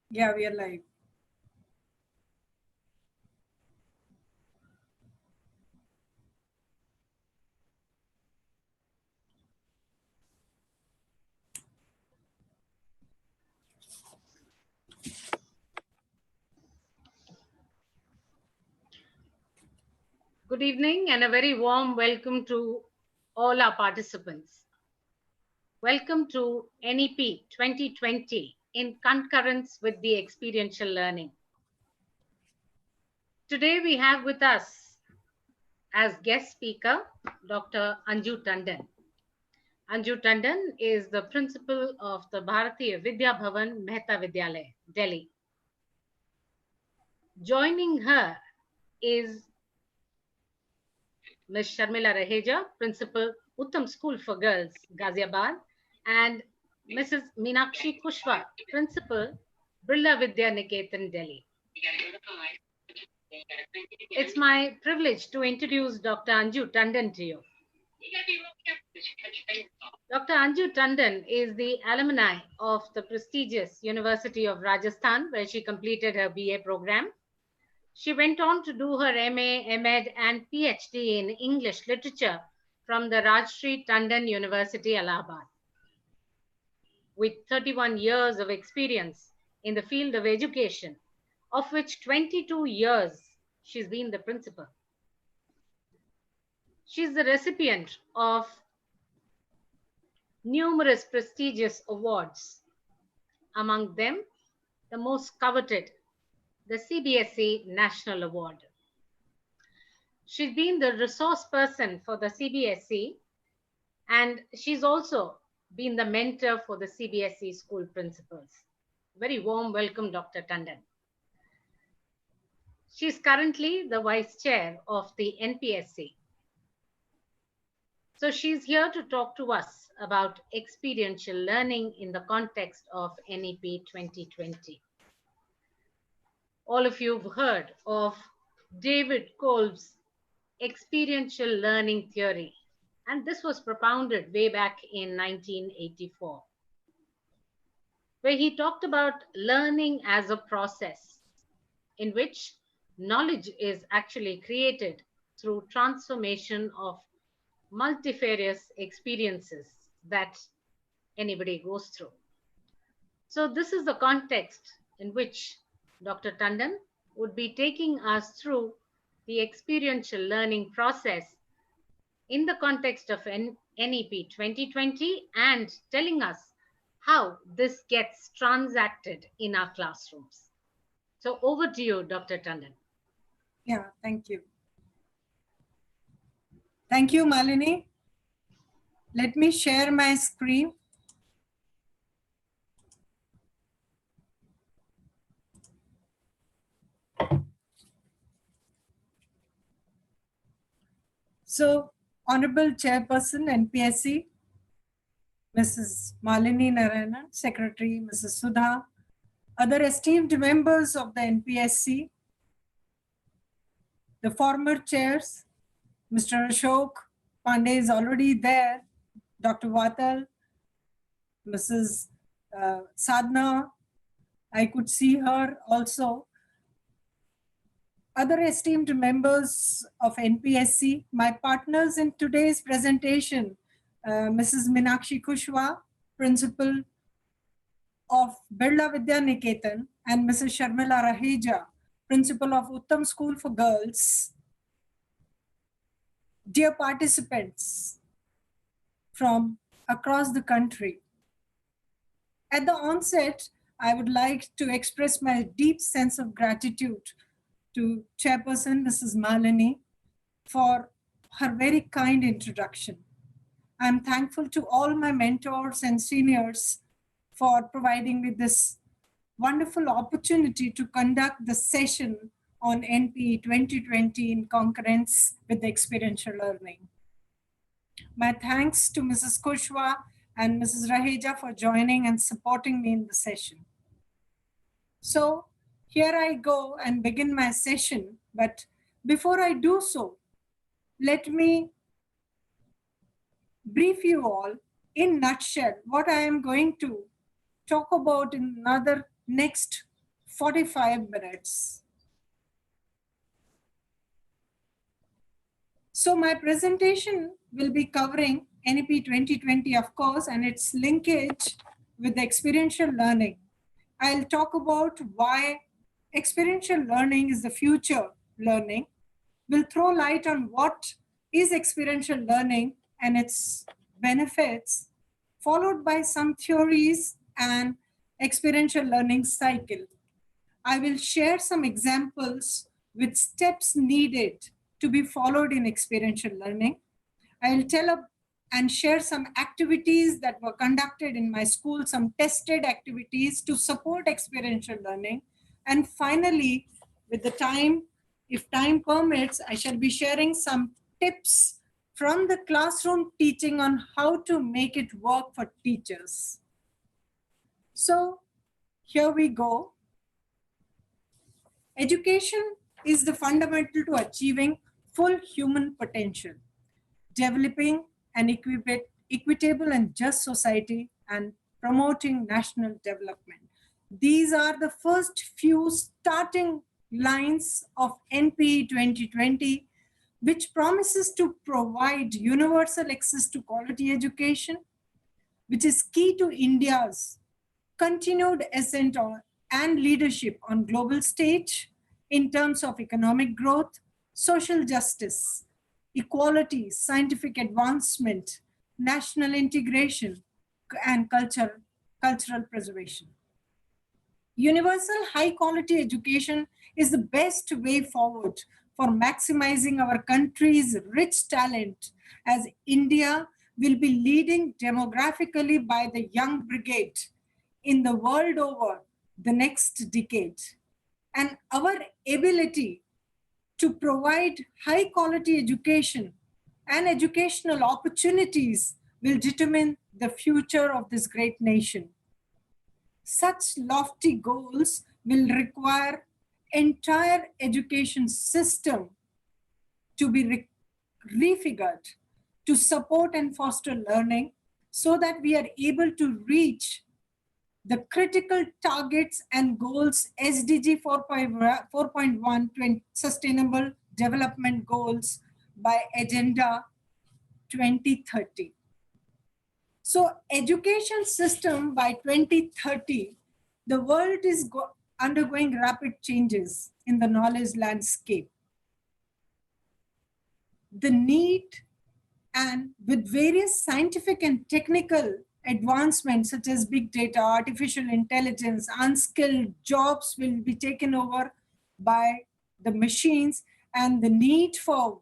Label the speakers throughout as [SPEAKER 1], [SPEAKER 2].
[SPEAKER 1] Yeah, we are live.
[SPEAKER 2] Good evening and a very warm welcome to all our participants. Welcome to NEP 2020 in concurrence with the Experiential Learning. Today we have with us as guest speaker, Dr. Anju Tandon. Anju Tandon is the principal of the Bharatiya Vidya Bhavan Mehta Vidyalaya, Delhi. Joining her is Ms. Sharmila Raheja, Principal, Uttam School for Girls, Ghaziabad, and Mrs. Meenakshi Kushwa, Principal, Birla Vidya Niketan, Delhi. It's my privilege to introduce Dr. Anju Tandon to you. Dr. Anju Tandon is the alumni of the prestigious University of Rajasthan, where she completed her BA program. She went on to do her MA, MEd, and PhD in English literature from the Rajshri Tandon University, Allahabad. With 31 years of experience in the field of education, of which 22 years she's been the principal. She's the recipient of numerous prestigious awards, among them the most coveted, the CBSE National Award. She's been the resource person for the CBSE, and she's also been the mentor for the CBSE school principals. Very warm welcome, Dr. Tandon. She's currently the vice chair of the NPSC. So she's here to talk to us about experiential learning in the context of NEP 2020. All of you have heard of David Kolb's experiential learning theory, and this was propounded way back in 1984, where he talked about learning as a process in which knowledge is actually created through transformation of multifarious experiences that anybody goes through. So this is the context in which Dr. Tandon would be taking us through the experiential learning process in the context of NEP 2020 and telling us how this gets transacted in our classrooms. So over to you, Dr. Tandon.
[SPEAKER 1] Yeah, thank you. Thank you, Malini. Let me share my screen. So, Honorable Chairperson, NPSC, Mrs. Malini Narayanan, Secretary, Mrs. Sudha, other esteemed members of the NPSC, the former chairs, Mr. Ashok Pandey is already there, Dr. Vatal, Mrs. Sadhna, I could see her also. Other esteemed members of NPSC, my partners in today's presentation, Mrs. Meenakshi Kushwa, Principal of Birla Vidya Niketan, and Mrs. Sharmila Raheja, Principal of Uttam School for Girls. Dear participants from across the country, at the onset, I would like to express my deep sense of gratitude to Chairperson Mrs. Malini for her very kind introduction. I'm thankful to all my mentors and seniors for providing me this wonderful opportunity to conduct the session on NP 2020 in concurrence with the experiential learning. My thanks to Mrs. Kushwa and Mrs. Raheja for joining and supporting me in the session. So here I go and begin my session, but before I do so, let me brief you all in nutshell what I am going to talk about in another next 45 minutes. So my presentation will be covering NEP 2020, of course, and its linkage with the experiential learning. I'll talk about why experiential learning is the future learning. We'll throw light on what is experiential learning and its benefits, followed by some theories and experiential learning cycle. I will share some examples with steps needed to be followed in experiential learning. I'll and share some activities that were conducted in my school, some tested activities to support experiential learning. And finally, with the time, if time permits, I shall be sharing some tips from the classroom teaching on how to make it work for teachers. So here we go. Education is the fundamental to achieving full human potential, developing an equitable and just society, and promoting national development. These are the first few starting lines of NPE 2020, which promises to provide universal access to quality education, which is key to India's continued ascent and leadership on global stage in terms of economic growth, social justice, equality, scientific advancement, national integration, and cultural preservation. Universal high quality education is the best way forward for maximizing our country's rich talent, as India will be leading demographically by the young brigade in the world over the next decade. And our ability to provide high quality education and educational opportunities will determine the future of this great nation. Such lofty goals will require entire education system to be refigured to support and foster learning so that we are able to reach the critical targets and goals SDG 4.1 Sustainable Development Goals by Agenda 2030. So education system by 2030, the world is undergoing rapid changes in the knowledge landscape. The need, and with various scientific and technical advancements such as big data, artificial intelligence, unskilled jobs will be taken over by the machines, and the need for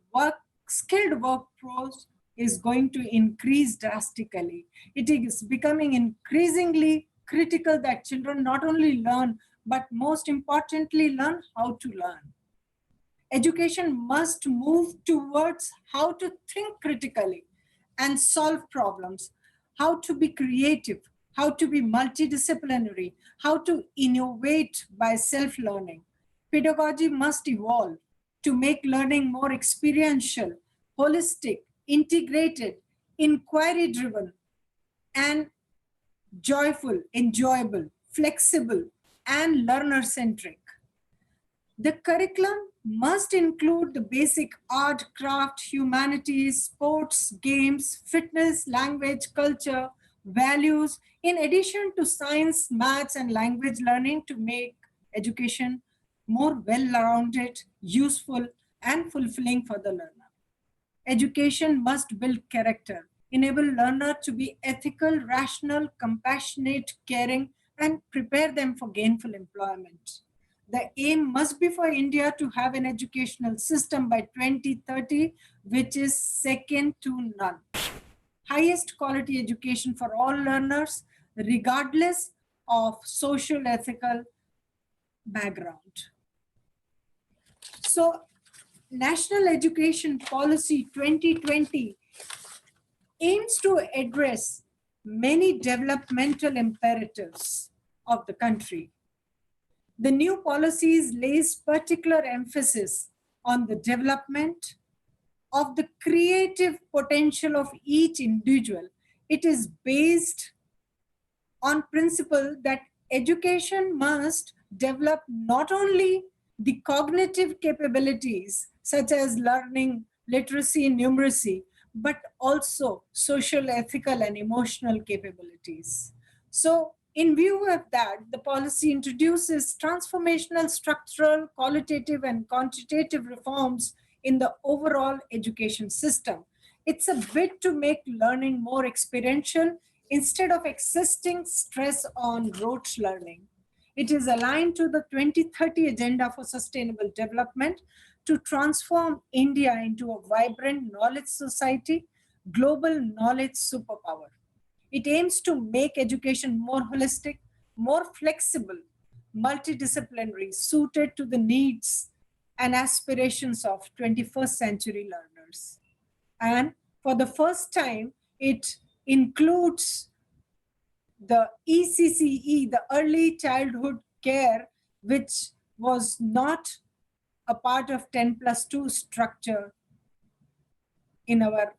[SPEAKER 1] skilled workforce is going to increase drastically. It is becoming increasingly critical that children not only learn, but most importantly, learn how to learn. Education must move towards how to think critically and solve problems, how to be creative, how to be multidisciplinary, how to innovate by self-learning. Pedagogy must evolve to make learning more experiential, holistic, integrated, inquiry-driven, and joyful, enjoyable, flexible, and learner-centric. The curriculum must include the basic art, craft, humanities, sports, games, fitness, language, culture, values, in addition to science, maths, and language learning to make education more well-rounded, useful, and fulfilling for the learner. Education must build character, enable learner to be ethical, rational, compassionate, caring, and prepare them for gainful employment. The aim must be for India to have an educational system by 2030, which is second to none. Highest quality education for all learners, regardless of social ethical background. So, National Education Policy 2020 aims to address many developmental imperatives of the country. The new policies lays particular emphasis on the development of the creative potential of each individual. It is based on principle that education must develop not only the cognitive capabilities such as learning, literacy, numeracy, but also social, ethical, and emotional capabilities. So in view of that, the policy introduces transformational, structural, qualitative, and quantitative reforms in the overall education system. It's a bit to make learning more experiential instead of existing stress on rote learning. It is aligned to the 2030 Agenda for Sustainable Development to transform India into a vibrant knowledge society, global knowledge superpower. It aims to make education more holistic, more flexible, multidisciplinary, suited to the needs and aspirations of 21st century learners. And for the first time, it includes the ECCE, the early childhood care, which was not a part of 10+2 structure in our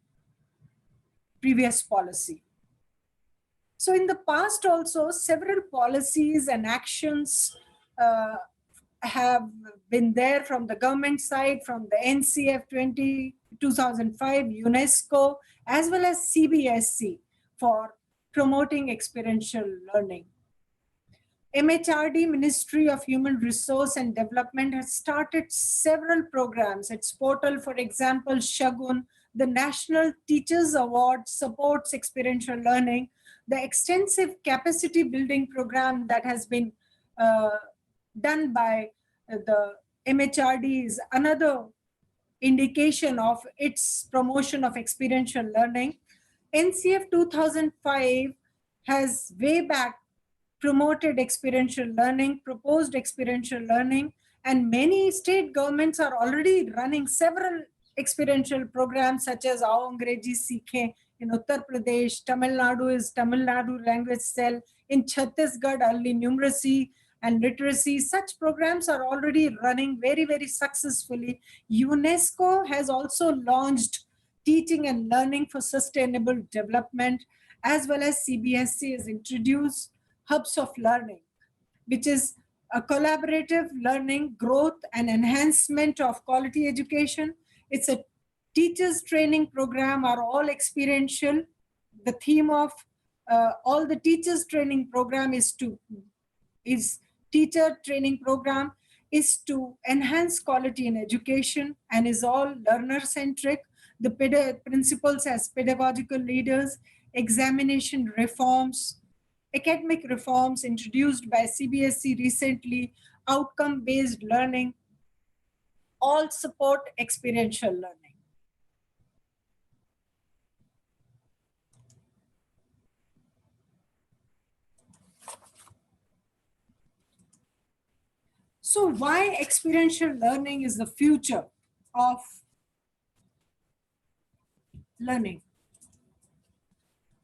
[SPEAKER 1] previous policy. So in the past also, several policies and actions have been there from the government side, from the NCF 2005, UNESCO, as well as CBSC for promoting experiential learning. MHRD, Ministry of Human Resource and Development, has started several programs. Its portal, for example, Shagun, the National Teachers Award supports experiential learning. The extensive capacity building program that has been done by the MHRD is another indication of its promotion of experiential learning. NCF 2005 has way back promoted experiential learning, proposed experiential learning, and many state governments are already running several experiential programs such as Aao Angreji Seekhe in Uttar Pradesh, Tamil Nadu is Tamil Nadu Language Cell, in Chhattisgarh early numeracy and literacy. Such programs are already running very, very successfully. UNESCO has also launched Teaching and Learning for Sustainable Development, as well as CBSC has introduced Hubs of Learning, which is a collaborative learning, growth, and enhancement of quality education. It's a teachers training program, are all experiential. The theme of all the teachers training program is teacher training program is to enhance quality in education and is all learner centric. The principles as pedagogical leaders, examination reforms, academic reforms introduced by CBSC recently, outcome-based learning, all support experiential learning. So why experiential learning is the future of learning?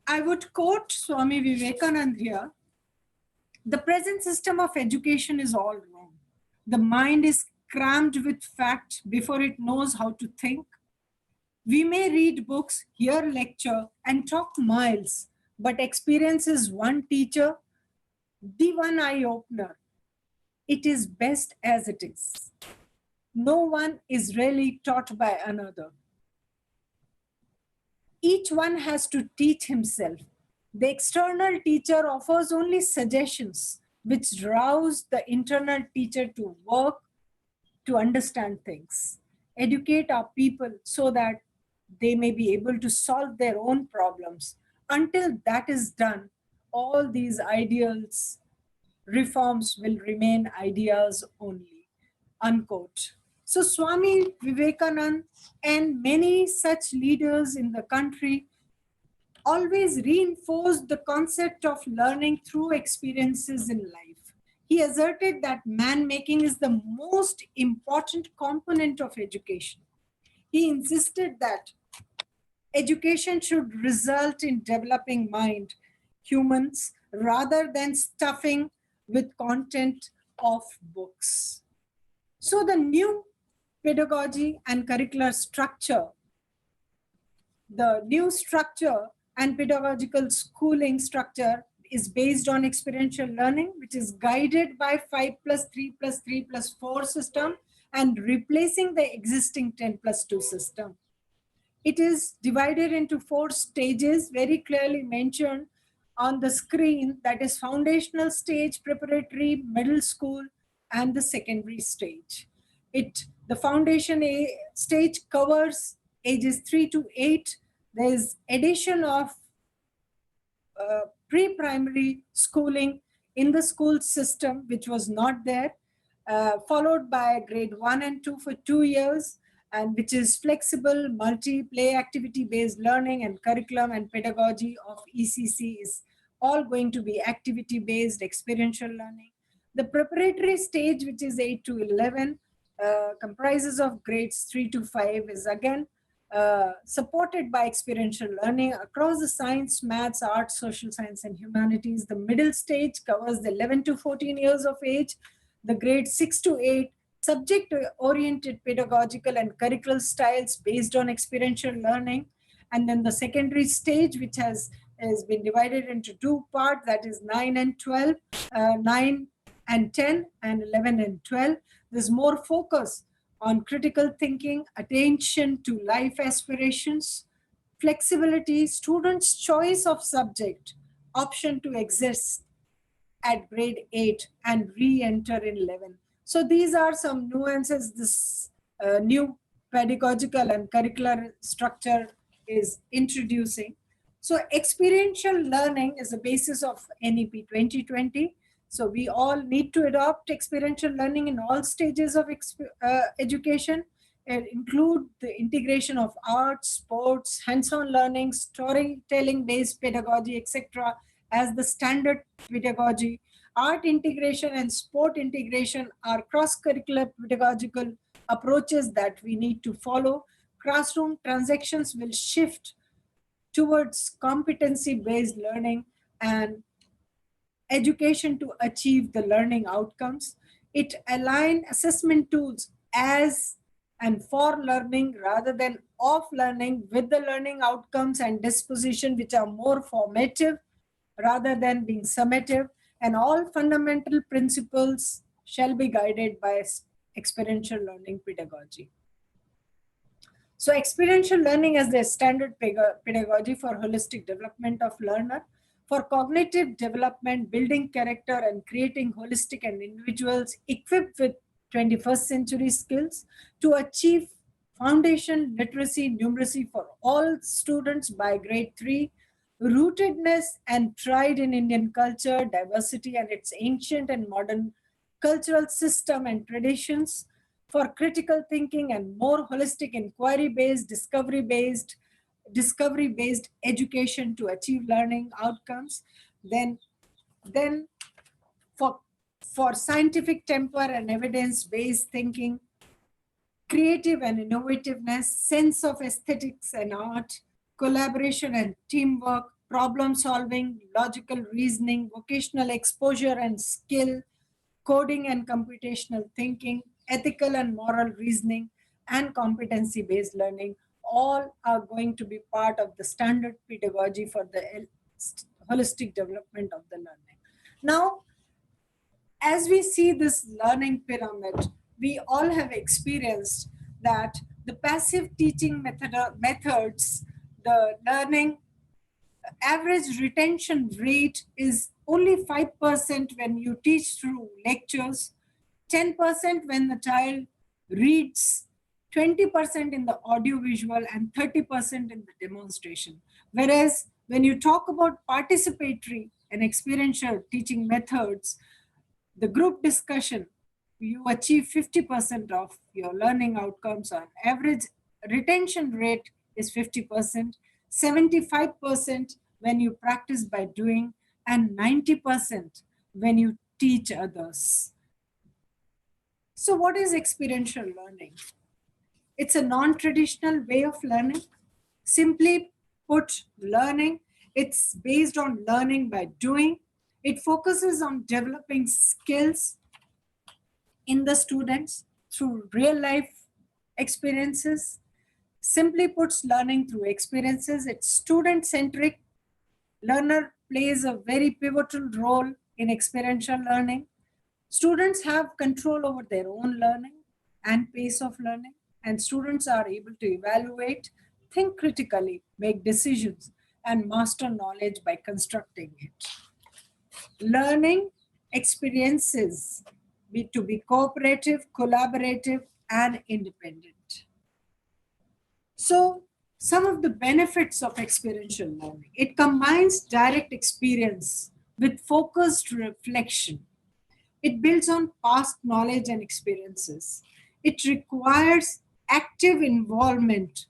[SPEAKER 1] I would quote Swami Vivekananda here. The present system of education is all wrong. The mind is crammed with fact before it knows how to think. We may read books, hear lecture, and talk miles, but experience is one teacher, the one eye opener. It is best as it is. No one is really taught by another. Each one has to teach himself. The external teacher offers only suggestions which rouse the internal teacher to work, to understand things, educate our people so that they may be able to solve their own problems. Until that is done, all these ideals, reforms will remain ideas only, unquote. So Swami Vivekananda and many such leaders in the country always reinforced the concept of learning through experiences in life. He asserted that man-making is the most important component of education. He insisted that education should result in developing mind, humans, rather than stuffing with content of books. So the new pedagogy and curricular structure, the new structure and pedagogical schooling structure is based on experiential learning, which is guided by 5+3+3+4 system and replacing the existing 10+2 system. It is divided into 4 stages, very clearly mentioned on the screen, that is foundational stage, preparatory, middle school, and the secondary stage. The foundation stage covers ages 3 to 8. There is addition of pre-primary schooling in the school system, which was not there, followed by grade 1 and 2 for 2 years, and which is flexible, multi-play activity-based learning, and curriculum and pedagogy of ECC is all going to be activity-based experiential learning. The preparatory stage, which is 8 to 11, comprises of grades 3 to 5, is again supported by experiential learning across the science, maths, arts, social science, and humanities. The middle stage covers the 11 to 14 years of age. The grade 6 to 8, subject-oriented pedagogical and curricular styles based on experiential learning. And then the secondary stage, which has been divided into 2 parts, that is 9 and 12, 9 and 10, and 11 and 12. There's more focus on critical thinking, attention to life aspirations, flexibility, students' choice of subject, option to exist at grade 8 and re-enter in 11. So these are some nuances this new pedagogical and curricular structure is introducing. So experiential learning is the basis of NEP 2020. So we all need to adopt experiential learning in all stages of education, and include the integration of arts, sports, hands-on learning, storytelling-based pedagogy, etc. as the standard pedagogy. Art integration and sport integration are cross-curricular pedagogical approaches that we need to follow. Classroom transactions will shift towards competency-based learning and education to achieve the learning outcomes. It aligns assessment tools as and for learning rather than of learning with the learning outcomes and disposition, which are more formative rather than being summative. And all fundamental principles shall be guided by experiential learning pedagogy. So experiential learning as the standard pedagogy for holistic development of learner, for cognitive development, building character, and creating holistic and individuals equipped with 21st century skills to achieve foundation literacy, numeracy for all students by grade 3, rootedness and pride in Indian culture, diversity and its ancient and modern cultural system and traditions, for critical thinking and more holistic inquiry-based, discovery-based education to achieve learning outcomes. Then for scientific temper and evidence-based thinking, creative and innovativeness, sense of aesthetics and art, collaboration and teamwork, problem solving, logical reasoning, vocational exposure and skill, coding and computational thinking, ethical and moral reasoning, and competency-based learning, all are going to be part of the standard pedagogy for the holistic development of the learning. Now, as we see this learning pyramid, we all have experienced that the passive teaching methods, the learning average retention rate is only 5% when you teach through lectures, 10% when the child reads, 20% in the audiovisual, and 30% in the demonstration. Whereas when you talk about participatory and experiential teaching methods, the group discussion, you achieve 50% of your learning outcomes on average. Retention rate is 50%, 75% when you practice by doing, and 90% when you teach others. So what is experiential learning? It's a non-traditional way of learning. Simply put, learning, it's based on learning by doing. It focuses on developing skills in the students through real life experiences. Simply puts, learning through experiences. It's student-centric, plays a very pivotal role in experiential learning. Students have control over their own learning and pace of learning, and students are able to evaluate, think critically, make decisions, and master knowledge by constructing it. Learning experiences to be cooperative, collaborative, and independent. So, some of the benefits of experiential learning. It combines direct experience with focused reflection. It builds on past knowledge and experiences. It requires active involvement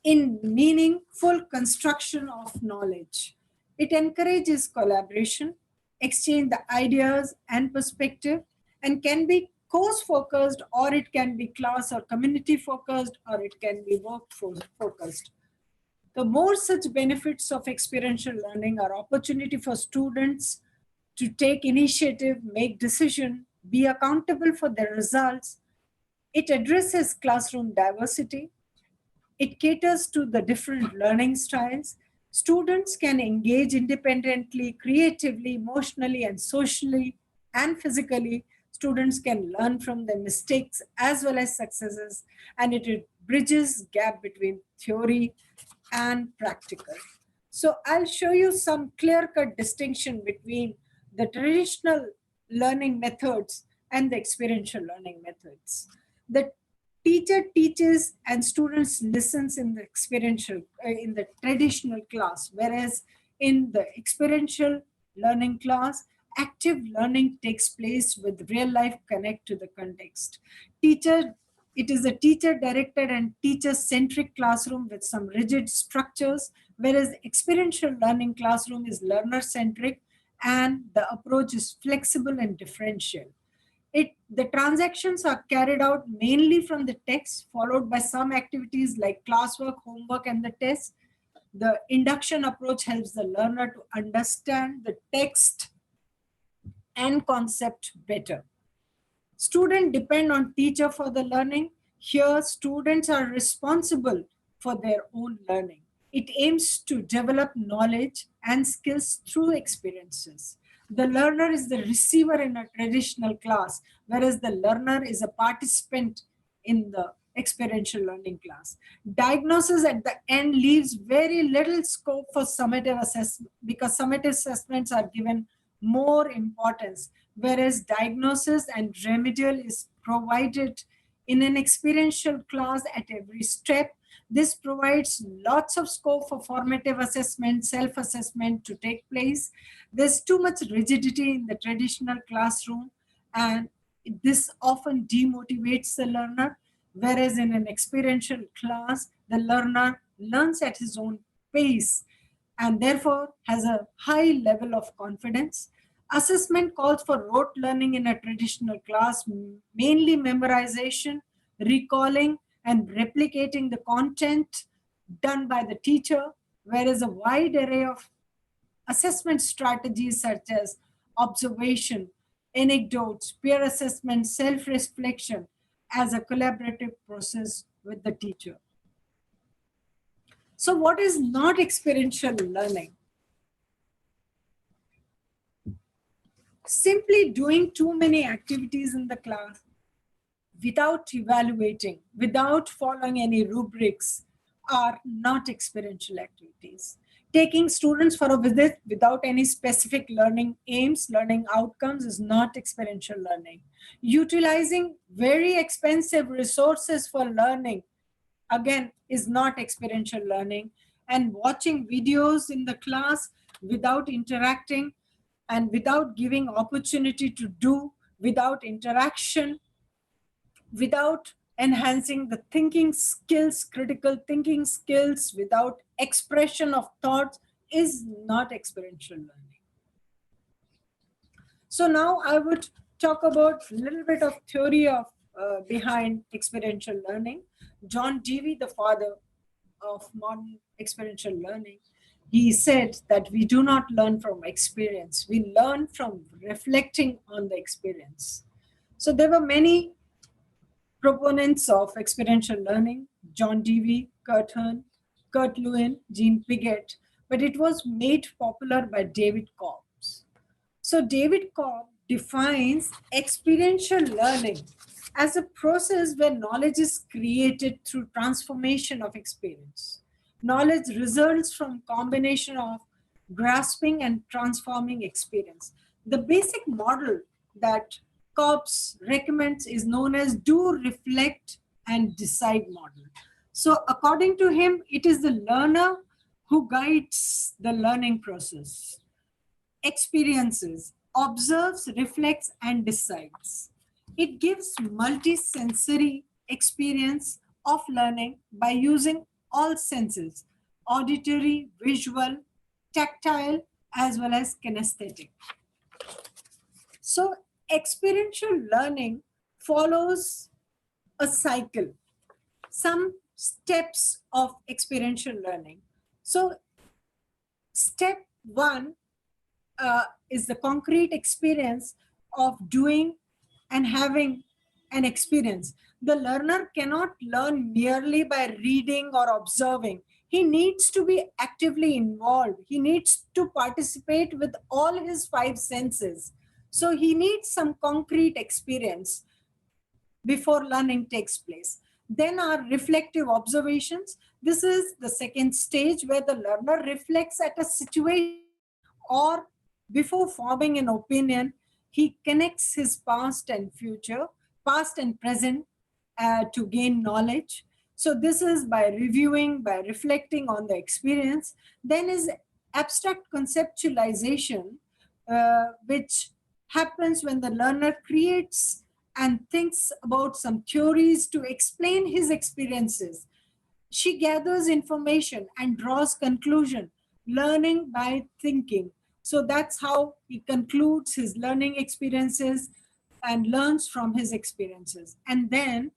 [SPEAKER 1] in meaningful construction of knowledge. It encourages collaboration, exchange the ideas and perspective, and can be course focused, or it can be class or community focused, or it can be workforce focused. The more such benefits of experiential learning are opportunity for students to take initiative, make decision, be accountable for their results. It addresses classroom diversity. It caters to the different learning styles. Students can engage independently, creatively, emotionally, and socially, and physically. Students can learn from their mistakes as well as successes, and it bridges gap between theory and practical. So I'll show you some clear-cut distinction between the traditional learning methods and the experiential learning methods. The teacher teaches and students listens in the in the traditional class, whereas in the experiential learning class, active learning takes place with real life connect to the context. Teacher It is a teacher directed and teacher centric classroom with some rigid structures, whereas experiential learning classroom is learner centric and the approach is flexible and differential. The transactions are carried out mainly from the text, followed by some activities like classwork, homework, and the test. The induction approach helps the learner to understand the text and concept better. Students depend on teacher for the learning. Here, students are responsible for their own learning. It aims to develop knowledge and skills through experiences. The learner is the receiver in a traditional class, whereas the learner is a participant in the experiential learning class. Diagnosis at the end leaves very little scope for summative assessment because summative assessments are given more importance, whereas diagnosis and remedial is provided in an experiential class at every step. This provides lots of scope for formative assessment, self-assessment to take place. There's too much rigidity in the traditional classroom, and this often demotivates the learner, whereas in an experiential class, the learner learns at his own pace and therefore has a high level of confidence. Assessment calls for rote learning in a traditional class, mainly memorization, recalling, and replicating the content done by the teacher, whereas a wide array of assessment strategies such as observation, anecdotes, peer assessment, self-reflection as a collaborative process with the teacher. So what is not experiential learning? Simply doing too many activities in the class without evaluating, without following any rubrics are not experiential activities. Taking students for a visit without any specific learning aims, learning outcomes is not experiential learning. Utilizing very expensive resources for learning, again, is not experiential learning. And watching videos in the class without interacting and without giving opportunity to do, without interaction, without enhancing the thinking skills, critical thinking skills, without expression of thoughts is not experiential learning. So now I would talk about a little bit of theory of behind experiential learning. John Dewey, the father of modern experiential learning, he said that we do not learn from experience. We learn from reflecting on the experience. So there were many proponents of experiential learning: John Dewey, Kurt Lewin, Jean Piaget. but it was made popular by David Cobbs. So David Cobb defines experiential learning as a process where knowledge is created through transformation of experience. Knowledge results from combination of grasping and transforming experience. The basic model that Cobbs recommends is known as do, reflect, and decide model. So according to him, it is the learner who guides the learning process, experiences, observes, reflects, and decides. It gives multisensory experience of learning by using all senses, auditory, visual, tactile, as well as kinesthetic. So experiential learning follows a cycle, some steps of experiential learning. So step one is the concrete experience of doing and having an experience. The learner cannot learn merely by reading or observing. He needs to be actively involved. He needs to participate with all his five senses. So he needs some concrete experience before learning takes place. Then are reflective observations. This is the second stage where the learner reflects at a situation, or before forming an opinion, he connects his past and future, past and present to gain knowledge. So this is by reviewing, by reflecting on the experience. Then is abstract conceptualization, which happens when the learner creates and thinks about some theories to explain his experiences. She gathers information and draws conclusion, learning by thinking. So that's how he concludes his learning experiences and learns from his experiences. And then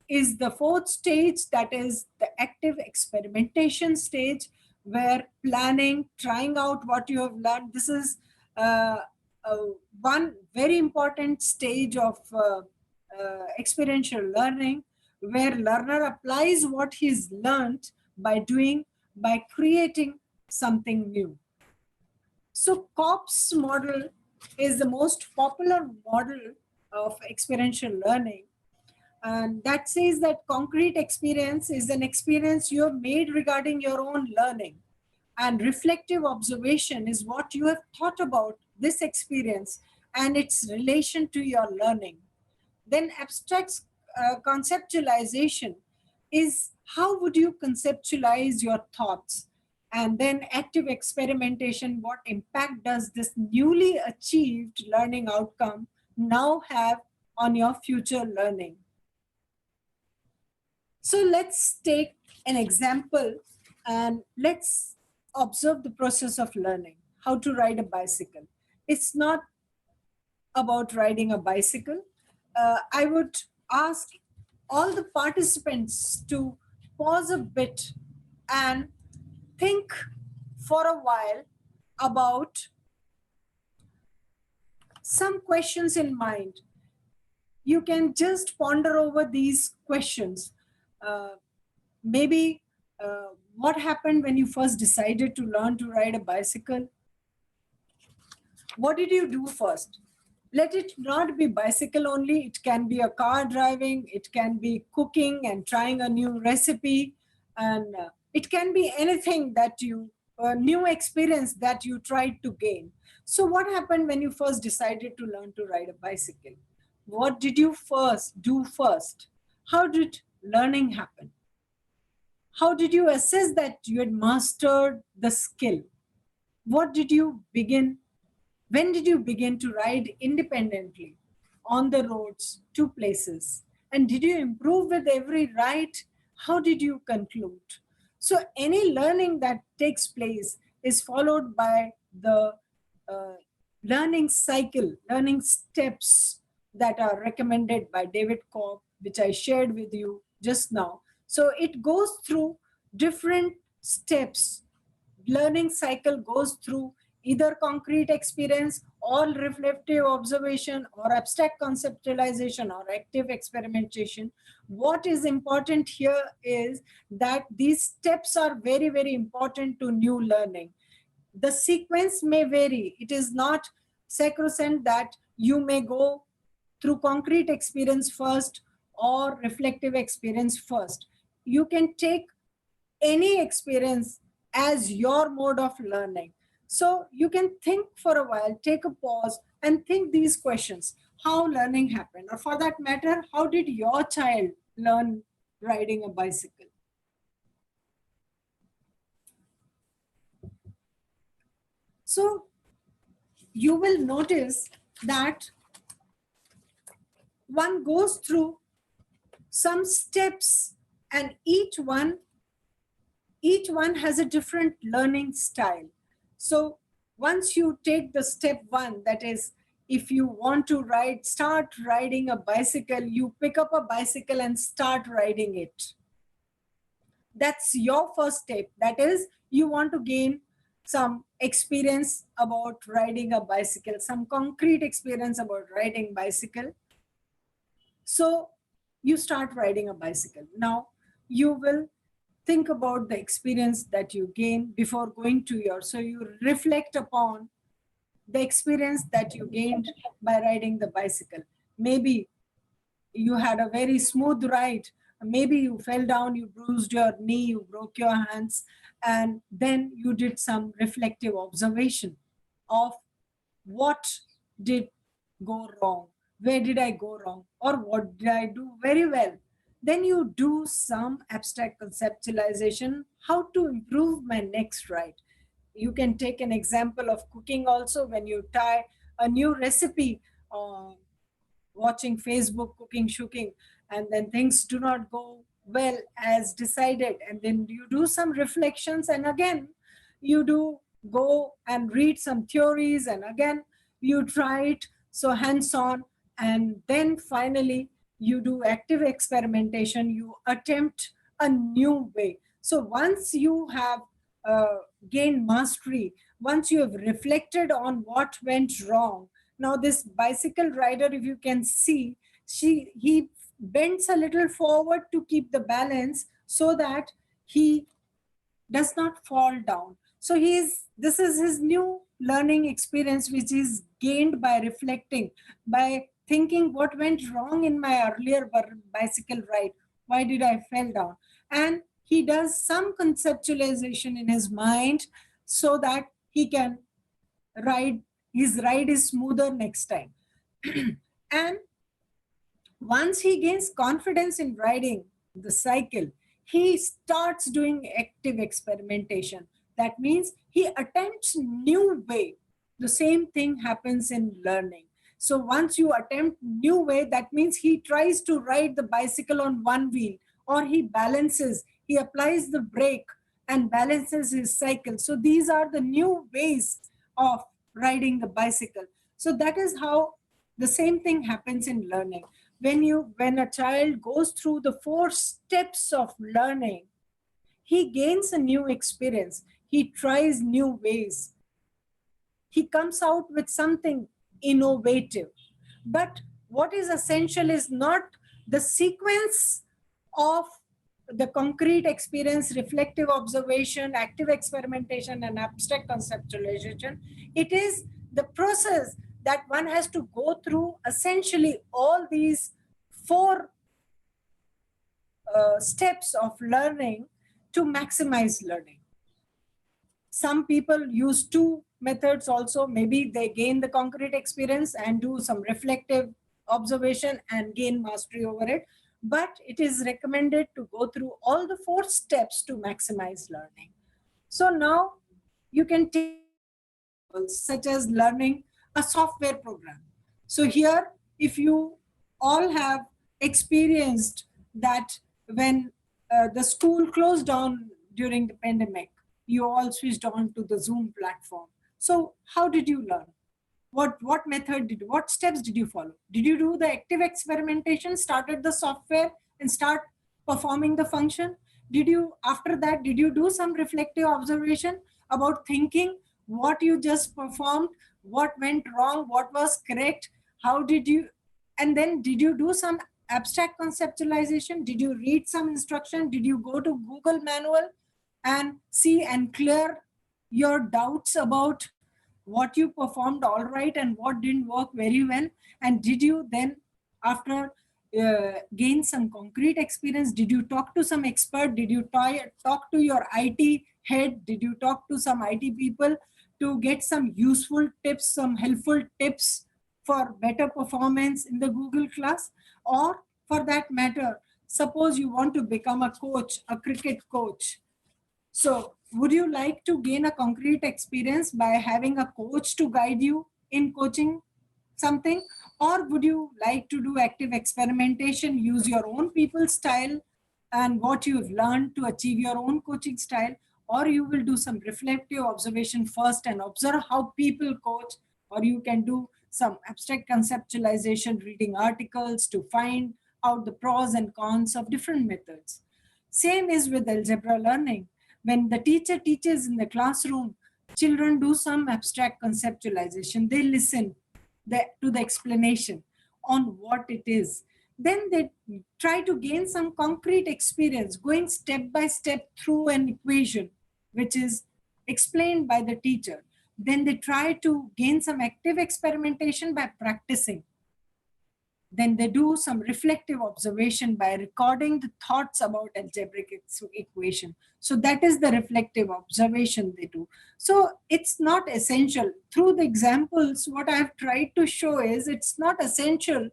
[SPEAKER 1] is the fourth stage, that is the active experimentation stage, where planning, trying out what you have learned. This is uh, one very important stage of experiential learning, where learner applies what he's learned by doing, by creating something new. So Cobb's model is the most popular model of experiential learning. And that says that concrete experience is an experience you have made regarding your own learning. And reflective observation is what you have thought about this experience and its relation to your learning. Then abstract conceptualization is how would you conceptualize your thoughts? And then active experimentation, what impact does this newly achieved learning outcome now have on your future learning? So let's take an example and let's observe the process of learning, how to ride a bicycle. It's not about riding a bicycle. I would ask all the participants to pause a bit and think for a while about some questions in mind. You can just ponder over these questions. Maybe what happened when you first decided to learn to ride a bicycle? What did you do first? Let it not be bicycle only. It can be a car driving. It can be cooking and trying a new recipe. And it can be anything that you, new experience that you tried to gain. So what happened when you first decided to learn to ride a bicycle? What did you first do first? How did learning happen? How did you assess that you had mastered the skill? What did you begin? When did you begin to ride independently on the roads to places? And did you improve with every ride? How did you conclude? So any learning that takes place is followed by the uh, learning cycle, learning steps that are recommended by David Cobb, which I shared with you just now. So it goes through different steps. Learning cycle goes through either concrete experience all reflective observation or abstract conceptualization or active experimentation. What is important here is that these steps are very, very important to new learning. The sequence may vary. It is not sacrosanct that you may go through concrete experience first or reflective experience first. You can take any experience as your mode of learning. So you can think for a while, take a pause and think these questions. How learning happened? Or for that matter, how did your child learn riding a bicycle? So you will notice that one goes through some steps, and each one has a different learning style. So once you take the step one, that is, if you want to start riding a bicycle, you pick up a bicycle and start riding it. That's your first step. That is, you want to gain some experience about riding a bicycle, some concrete experience about riding bicycle. So you start riding a bicycle. Now you will think about the experience that you gain before going to so you reflect upon the experience that you gained by riding the bicycle. Maybe you had a very smooth ride. Maybe you fell down, you bruised your knee, you broke your hands, and then you did some reflective observation of what did go wrong, where did I go wrong, or what did I do very well. Then you do some abstract conceptualization, how to improve my next ride. You can take an example of cooking also. When you try a new recipe, watching Facebook cooking shooking, and then things do not go well as decided, and then you do some reflections, and again you do go and read some theories, and again you try it so hands-on, and then finally you do active experimentation, you attempt a new way. So once you have gained mastery, once you have reflected on what went wrong, now this bicycle rider, if you can see, he bends a little forward to keep the balance so that he does not fall down. So this is his new learning experience, which is gained by reflecting, by thinking what went wrong in my earlier bicycle ride. Why did I fell down? And he does some conceptualization in his mind so that he can his ride is smoother next time. And once he gains confidence in riding the cycle, he starts doing active experimentation. That means he attempts new way. The same thing happens in learning. So once you attempt new way, that means he tries to ride the bicycle on one wheel, or he balances, he applies the brake and balances his cycle. So these are the new ways of riding the bicycle. So that is how the same thing happens in learning. When a child goes through the 4 steps of learning, he gains a new experience, he tries new ways, he comes out with something innovative. But what is essential is not the sequence of the concrete experience, reflective observation, active experimentation, and abstract conceptualization. It is the process that one has to go through essentially all these 4 steps of learning to maximize learning. Some people use 2 methods also. Maybe they gain the concrete experience and do some reflective observation and gain mastery over it. But it is recommended to go through all the 4 steps to maximize learning. So now you can take examples such as learning a software program. So here, if you all have experienced that when the school closed down during the pandemic, you all switched on to the Zoom platform. So how did you learn? What method what steps did you follow? Did you do the active experimentation, started the software and start performing the function? After that, did you do some reflective observation about thinking what you just performed, what went wrong, what was correct, how did you, and then did you do some abstract conceptualization? Did you read some instruction? Did you go to Google manual and see and clear your doubts about what you performed all right and what didn't work very well? And did you then, after gain some concrete experience, did you talk to some expert? Did you talk to your IT head? Did you talk to some IT people to get some useful tips, some helpful tips for better performance in the Google class? Or for that matter, suppose you want to become a coach, a cricket coach. So would you like to gain a concrete experience by having a coach to guide you in coaching something? Or would you like to do active experimentation, use your own people's style and what you've learned to achieve your own coaching style? Or you will do some reflective observation first and observe how people coach, or you can do some abstract conceptualization, reading articles to find out the pros and cons of different methods. Same is with algebra learning. When the teacher teaches in the classroom, children do some abstract conceptualization. They listen to the explanation on what it is. Then they try to gain some concrete experience, going step by step through an equation, which is explained by the teacher. Then they try to gain some active experimentation by practicing. Then they do some reflective observation by recording the thoughts about algebraic equation. So that is the reflective observation they do. So it's not essential. Through the examples, what I've tried to show is it's not essential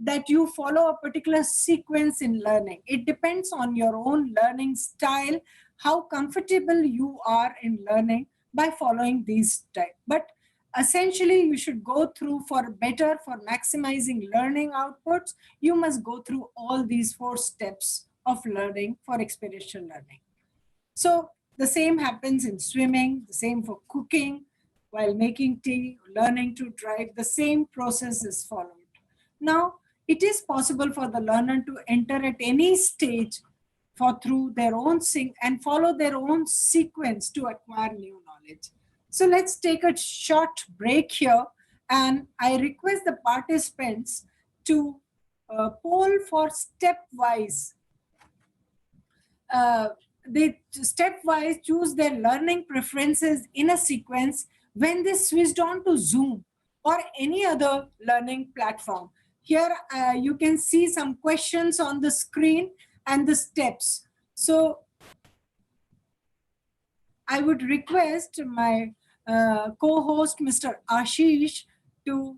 [SPEAKER 1] that you follow a particular sequence in learning. It depends on your own learning style, how comfortable you are in learning by following these types. But essentially, you should go through, for maximizing learning outputs, you must go through all these 4 steps of learning for experiential learning. So the same happens in swimming, the same for cooking, while making tea, learning to drive, the same process is followed. Now, it is possible for the learner to enter at any stage through their own and follow their own sequence to acquire new knowledge. So let's take a short break here, and I request the participants to poll for stepwise. They stepwise choose their learning preferences in a sequence when they switched on to Zoom or any other learning platform. Here you can see some questions on the screen and the steps. So I would request my co-host, Mr. Ashish, to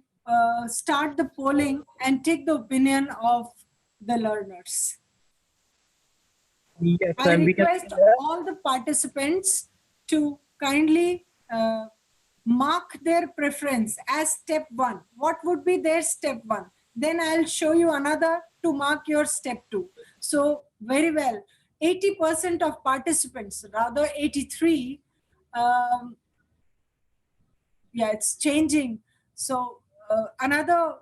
[SPEAKER 1] start the polling and take the opinion of the learners.
[SPEAKER 3] Yes,
[SPEAKER 1] I
[SPEAKER 3] we can
[SPEAKER 1] request all the participants to kindly mark their preference as step 1. What would be their step 1? Then I'll show you another to mark your step 2. So very well, 80% of participants, rather 83, yeah, it's changing. So another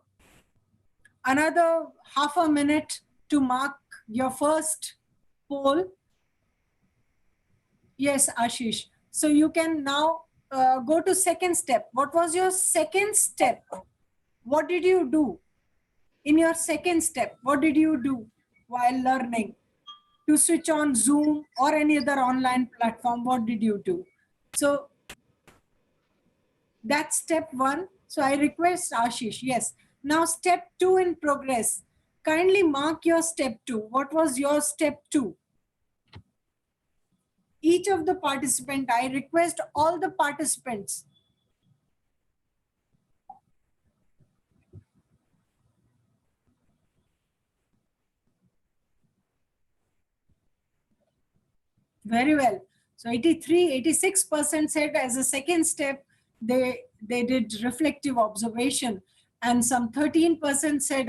[SPEAKER 1] half a minute to mark your first poll. Yes, Ashish. So you can now go to second step. What was your second step? What did you do in your second step? What did you do while learning? To switch on Zoom or any other online platform, what did you do? So that's step 1. So I request Ashish. Yes. Now step 2 in progress. Kindly mark your step 2. What was your step 2? Each of the participants, I request all the participants. Very well. So 86% said as a second step, they did reflective observation, and some 13% said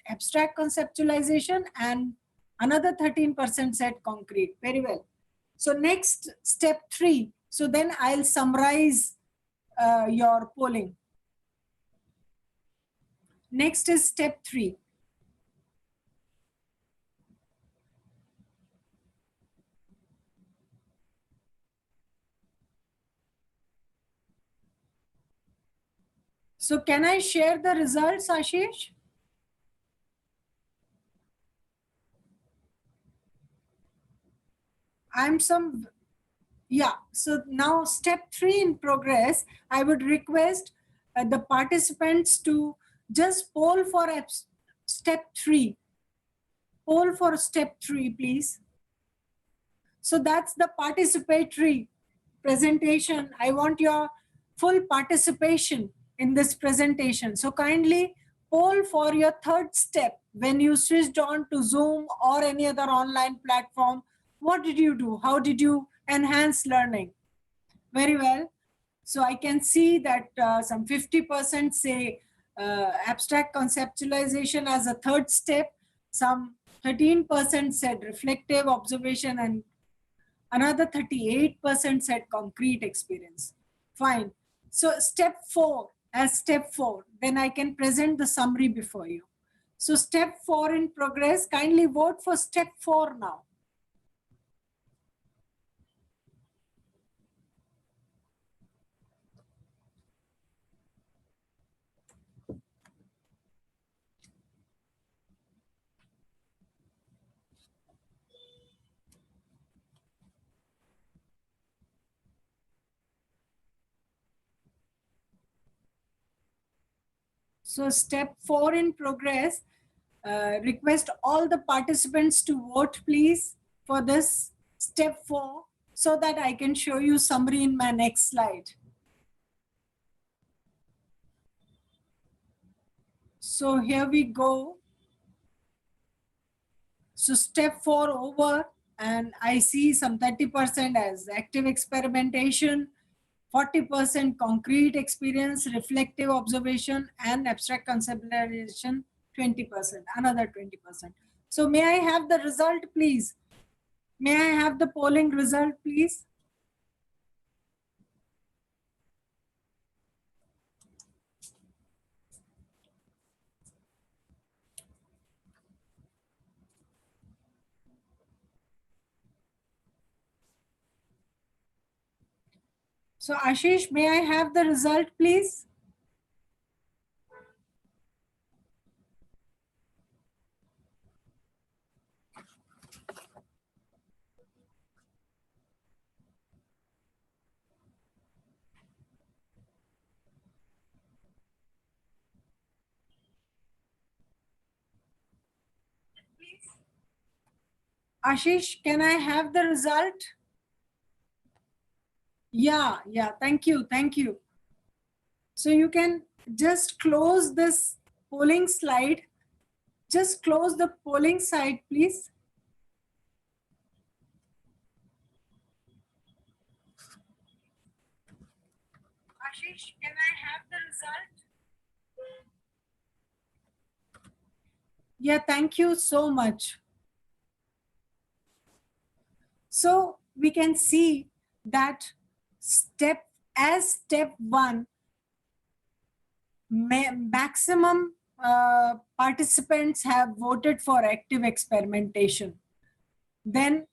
[SPEAKER 1] abstract conceptualization, and another 13% said concrete. Very well. So next, step 3. So then I'll summarize your polling. Next is step 3. So can I share the results, Ashish? Yeah, so now step 3 in progress. I would request the participants to just poll for step 3. Poll for step 3, please. So that's the participatory presentation. I want your full participation in this presentation. So kindly poll for your third step when you switched on to Zoom or any other online platform. What did you do? How did you enhance learning? Very well. So I can see that some 50% say abstract conceptualization as a third step. Some 13% said reflective observation, and another 38% said concrete experience. Fine. So step 4, as step 4, then I can present the summary before you. So step 4 in progress, kindly vote for step 4 now. So step 4 in progress, request all the participants to vote please for this step 4 so that I can show you summary in my next slide. So here we go. So step 4 over, and I see some 30% as active experimentation, 40% concrete experience, reflective observation, and abstract conceptualization, 20%, another 20%. So may I have the result, please? May I have the polling result, please? So Ashish, may I have the result, please? Ashish, can I have the result? Yeah, thank you, thank you. So you can just close this polling slide. Just close the polling side, please. Ashish, can I have the result? Yeah, thank you so much. So we can see that step 1, maximum participants have voted for active experimentation. Then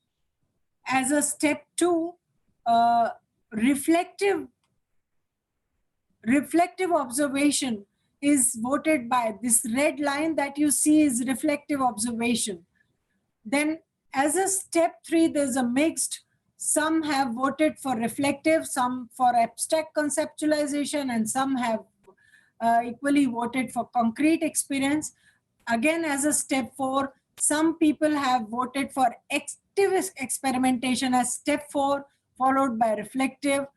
[SPEAKER 1] as a step 2, uh, reflective observation is voted by. This red line that you see is reflective observation. Then as a step 3, there's a mixed. Some have voted for reflective, some for abstract conceptualization, and some have equally voted for concrete experience. Again, as a step 4, some people have voted for active experimentation as step 4, followed by reflective,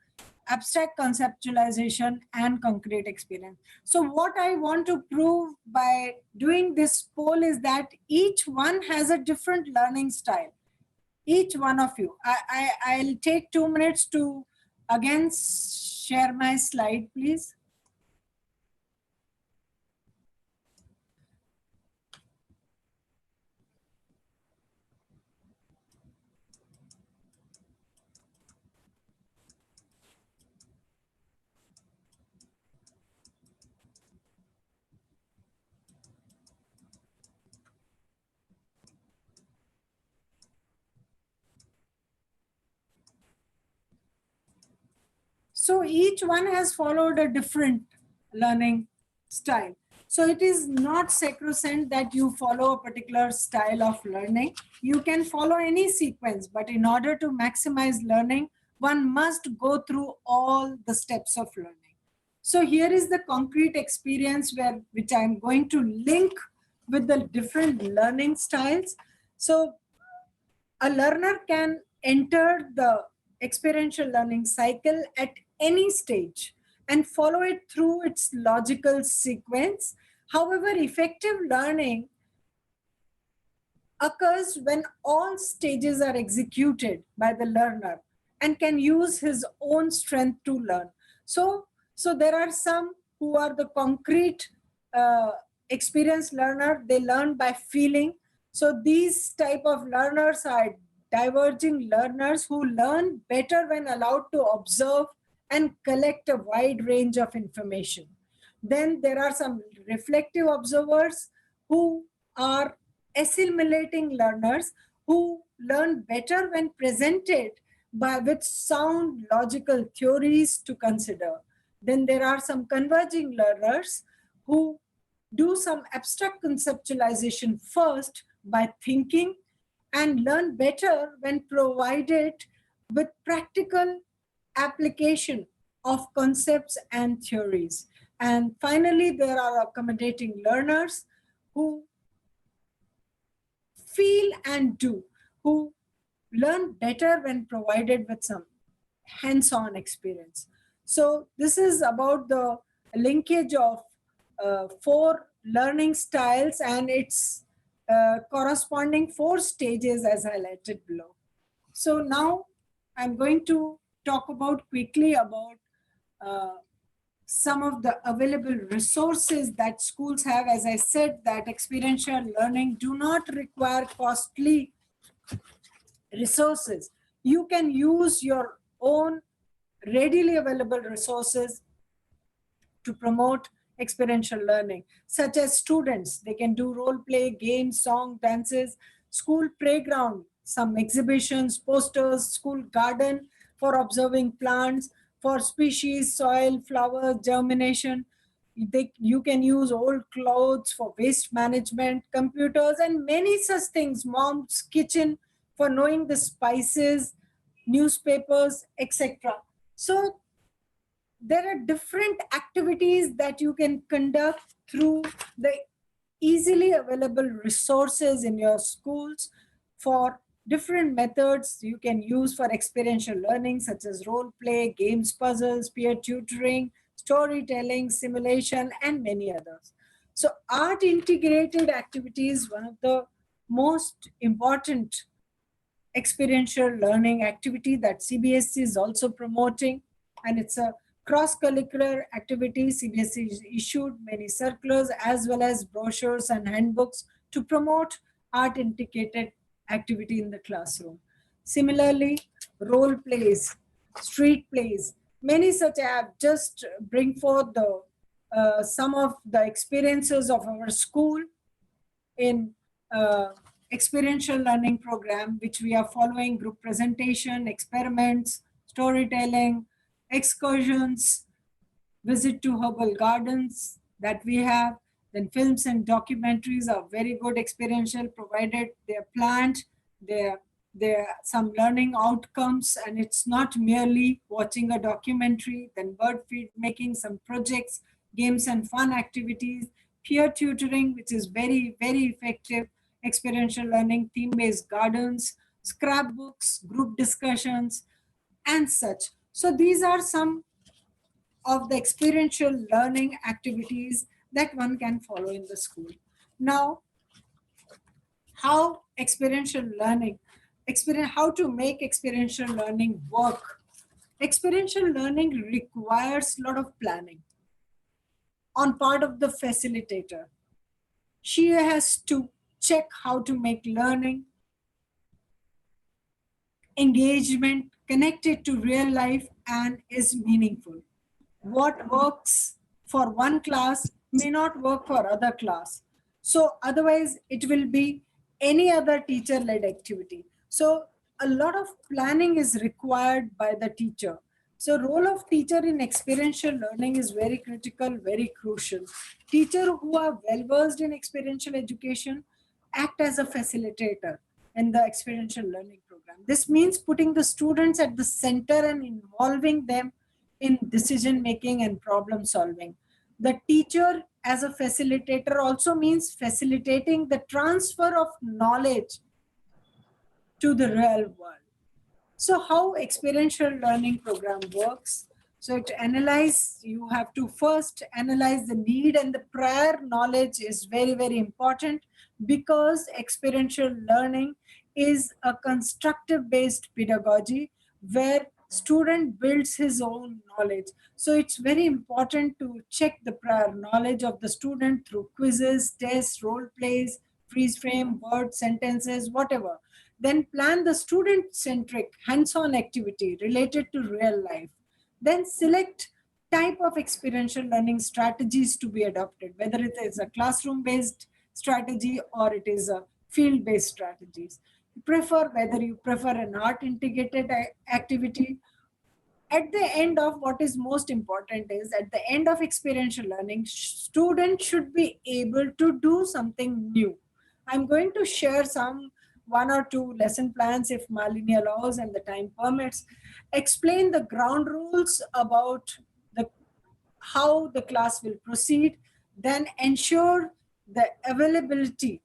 [SPEAKER 1] abstract conceptualization, and concrete experience. So what I want to prove by doing this poll is that each one has a different learning style. Each one of you. I'll take 2 minutes to again share my slide, please. So each one has followed a different learning style. So it is not sacrosanct that you follow a particular style of learning. You can follow any sequence, but in order to maximize learning, one must go through all the steps of learning. So here is the concrete experience which I'm going to link with the different learning styles. So a learner can enter the experiential learning cycle at any stage and follow it through its logical sequence. However, effective learning occurs when all stages are executed by the learner and can use his own strength to learn. So there are some who are the concrete uh, experienced learner. They learn by feeling. So these type of learners are diverging learners who learn better when allowed to observe and collect a wide range of information. Then there are some reflective observers who are assimilating learners who learn better when presented with sound logical theories to consider. Then there are some converging learners who do some abstract conceptualization first by thinking and learn better when provided with practical application of concepts and theories. And finally, there are accommodating learners who feel and do, who learn better when provided with some hands-on experience. So this is about the linkage of four learning styles and its corresponding four stages as highlighted below. So now I'm going to talk about quickly about uh, some of the available resources that schools have. As I said, that experiential learning do not require costly resources. You can use your own readily available resources to promote experiential learning, such as students. They can do role play, games, song, dances, school playground, some exhibitions, posters, school garden for observing plants, for species, soil, flowers, germination. You can use old clothes for waste management, computers, and many such things. Mom's kitchen for knowing the spices, newspapers, etc. So there are different activities that you can conduct through the easily available resources in your schools for different methods you can use for experiential learning, such as role play, games, puzzles, peer tutoring, storytelling, simulation, and many others. So art integrated activities, one of the most important experiential learning activity that CBSE is also promoting, and it's a cross-curricular activity. CBSE has issued many circulars as well as brochures and handbooks to promote art integrated activity in the classroom. Similarly, role plays, street plays, many such have just bring forth the some of the experiences of our school in experiential learning program, which we are following: group presentation, experiments, storytelling, excursions, visit to herbal gardens that we have. Then films and documentaries are very good experiential, provided they're planned, they're there are some learning outcomes, and it's not merely watching a documentary. Then bird feed making, some projects, games and fun activities, peer tutoring, which is very, very effective, experiential learning, theme-based gardens, scrapbooks, group discussions, and such. So these are some of the experiential learning activities that one can follow in the school. Now, how experiential learning, how to make experiential learning work. Experiential learning requires a lot of planning on part of the facilitator. She has to check how to make learning, engagement connected to real life and is meaningful. What works for one class may not work for other class. So otherwise it will be any other teacher-led activity. So a lot of planning is required by the teacher. So role of teacher in experiential learning is very critical, very crucial. Teachers who are well versed in experiential education act as a facilitator in the experiential learning program. This means putting the students at the center and involving them in decision making and problem solving. The teacher as a facilitator also means facilitating the transfer of knowledge to the real world. So how experiential learning program works? So to analyze, you have to first analyze the need, and the prior knowledge is very, very important, because experiential learning is a constructive based pedagogy where student builds his own knowledge. So it's very important to check the prior knowledge of the student through quizzes, tests, role plays, freeze frame, word sentences, whatever. Then plan the student-centric hands-on activity related to real life. Then select type of experiential learning strategies to be adopted, whether it is a classroom-based strategy or it is a field-based strategies. Whether you prefer an art integrated activity. At the end of, what is most important is, at the end of experiential learning, students should be able to do something new. I'm going to share some one or two lesson plans, if Malini allows and the time permits. Explain the ground rules about the how the class will proceed, then ensure the availability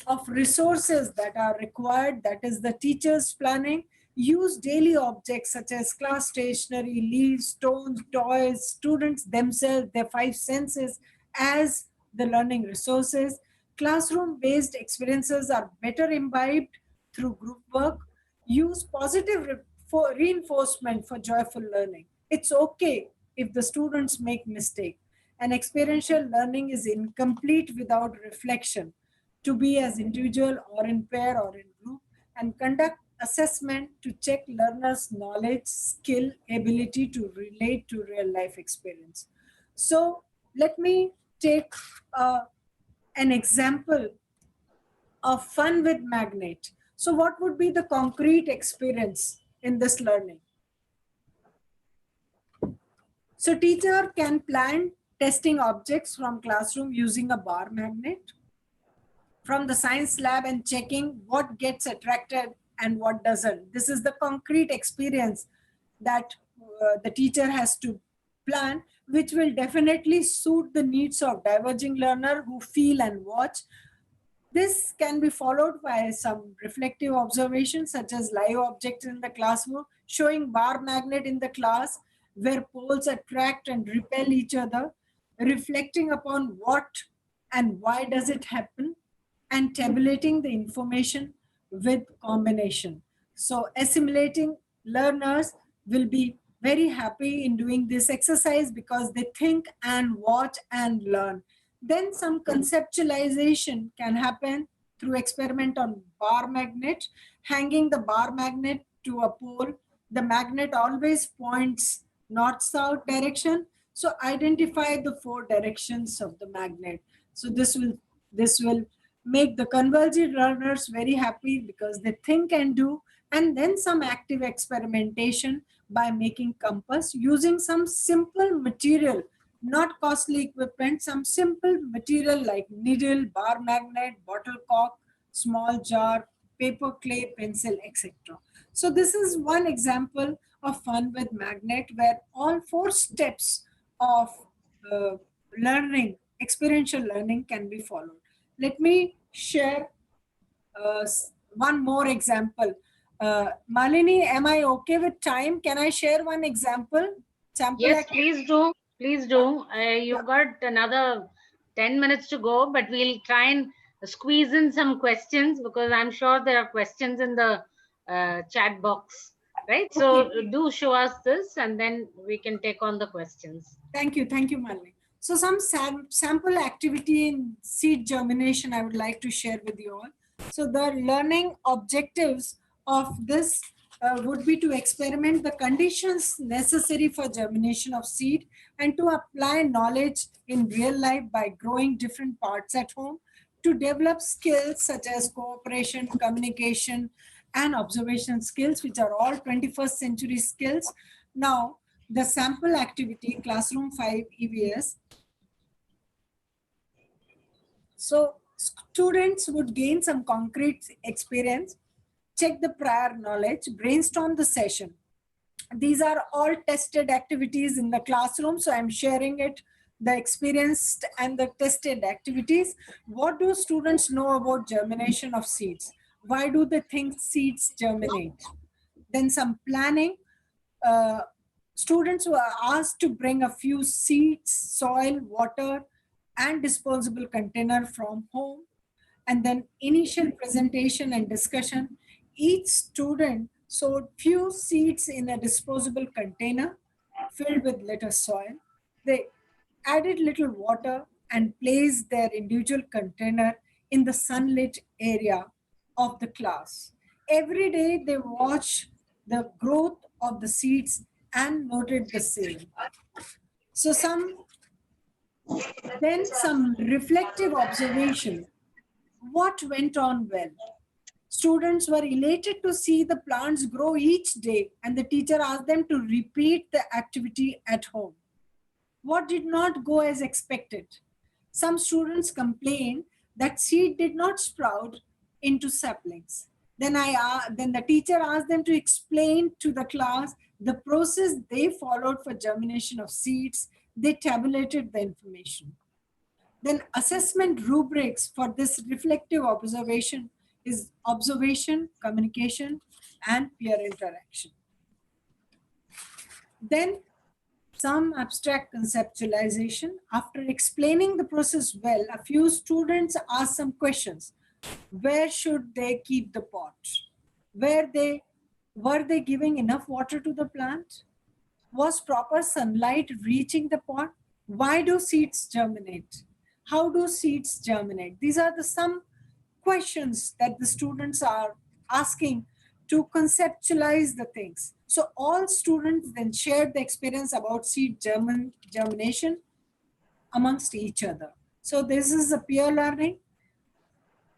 [SPEAKER 1] of resources that are required, that is the teacher's planning. Use daily objects such as class stationery, leaves, stones, toys, students themselves, their five senses as the learning resources. Classroom-based experiences are better imbibed through group work. Use positive for reinforcement for joyful learning. It's okay if the students make mistake. And experiential learning is incomplete without reflection, to be as individual or in pair or in group, and conduct assessment to check learners' knowledge, skill, ability to relate to real life experience. So let me take an example of fun with magnet. So what would be the concrete experience in this learning? So teacher can plan testing objects from classroom using a bar magnet from the science lab and checking what gets attracted and what doesn't. This is the concrete experience that the teacher has to plan, which will definitely suit the needs of diverging learner who feel and watch. This can be followed by some reflective observations such as live objects in the classroom, showing bar magnet in the class where poles attract and repel each other, reflecting upon what and why does it happen, and tabulating the information with combination. So assimilating learners will be very happy in doing this exercise because they think and watch and learn. Then some conceptualization can happen through experiment on bar magnet, hanging the bar magnet to a pole. The magnet always points north-south direction. So identify the four directions of the magnet. So this will make the convergent learners very happy because they think and do. And then some active experimentation by making compass using some simple material, not costly equipment, some simple material like needle, bar magnet, bottle cork, small jar, paper, clay, pencil, etc. So this is one example of fun with magnet where all four steps of uh, learning, experiential learning, can be followed. Let me share one more example. Malini, am I okay with time? Can I share one example? Sample
[SPEAKER 2] Yes,
[SPEAKER 1] activity?
[SPEAKER 2] please do. Please
[SPEAKER 1] Yeah,
[SPEAKER 2] do.
[SPEAKER 1] yeah.
[SPEAKER 2] You've got another 10 minutes to go, but we'll try and squeeze in some questions because I'm sure there are questions in the chat box, right? So
[SPEAKER 1] Okay.
[SPEAKER 2] do show us this and then we can take on the questions.
[SPEAKER 1] Thank you, Malini. So some sample activity in seed germination I would like to share with you all. So the learning objectives of this would be to experiment the conditions necessary for germination of seed and to apply knowledge in real life by growing different parts at home, to develop skills such as cooperation, communication, and observation skills, which are all 21st century skills. Now, the sample activity, Classroom 5 EVS. So students would gain some concrete experience, check the prior knowledge, brainstorm the session. These are all tested activities in the classroom. So I'm sharing it, the experienced and the tested activities. What do students know about germination of seeds? Why do they think seeds germinate? Then some planning. Uh, Students were asked to bring a few seeds, soil, water, and disposable container from home. And then initial presentation and discussion. Each student sowed few seeds in a disposable container filled with litter soil. They added little water and placed their individual container in the sunlit area of the class. Every day they watched the growth of the seeds and noted the same. So some reflective observation. What went on well? Students were elated to see the plants grow each day, and the teacher asked them to repeat the activity at home. What did not go as expected? Some students complained that seed did not sprout into saplings. Then the teacher asked them to explain to the class the process they followed for germination of seeds. They tabulated the information. Then assessment rubrics for this reflective observation is observation, communication, and peer interaction. Then some abstract conceptualization. After explaining the process well, a few students asked some questions. Where should they keep the pot? Were they giving enough water to the plant? Was proper sunlight reaching the pot? Why do seeds germinate? How do seeds germinate? These are the some questions that the students are asking to conceptualize the things. So all students then shared the experience about seed germination amongst each other. So this is a peer learning.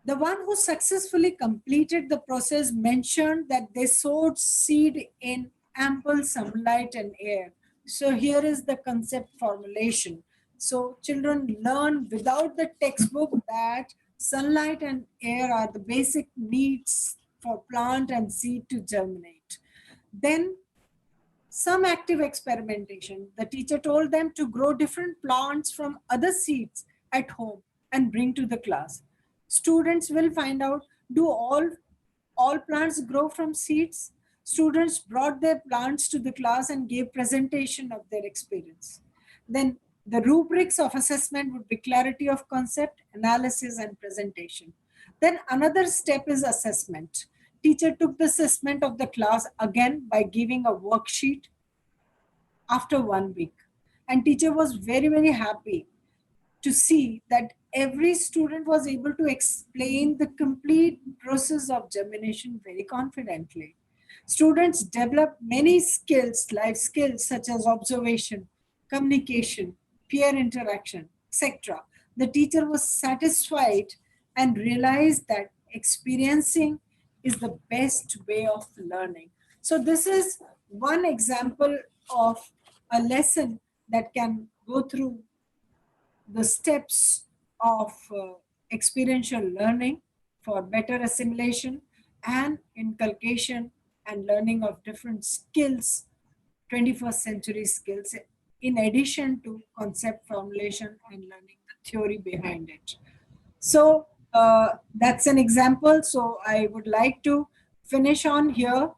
[SPEAKER 1] The one who successfully completed the process mentioned that they sowed seed in ample sunlight and air. So here is the concept formulation. So children learn without the textbook that sunlight and air are the basic needs for plant and seed to germinate. Then some active experimentation. The teacher told them to grow different plants from other seeds at home and bring to the class. Students will find out, do all plants grow from seeds? Students brought their plants to the class and gave presentation of their experience. Then the rubrics of assessment would be clarity of concept, analysis, and presentation. Then another step is assessment. Teacher took the assessment of the class again by giving a worksheet after 1 week. And teacher was very, very happy to see that every student was able to explain the complete process of germination very confidently. Students develop many skills, life skills such as observation, communication, peer interaction, etc. The teacher was satisfied and realized that experiencing is the best way of learning. So this is one example of a lesson that can go through the steps of experiential learning for better assimilation and inculcation and learning of different skills, 21st century skills, in addition to concept formulation and learning the theory behind it. So that's an example. So I would like to finish on here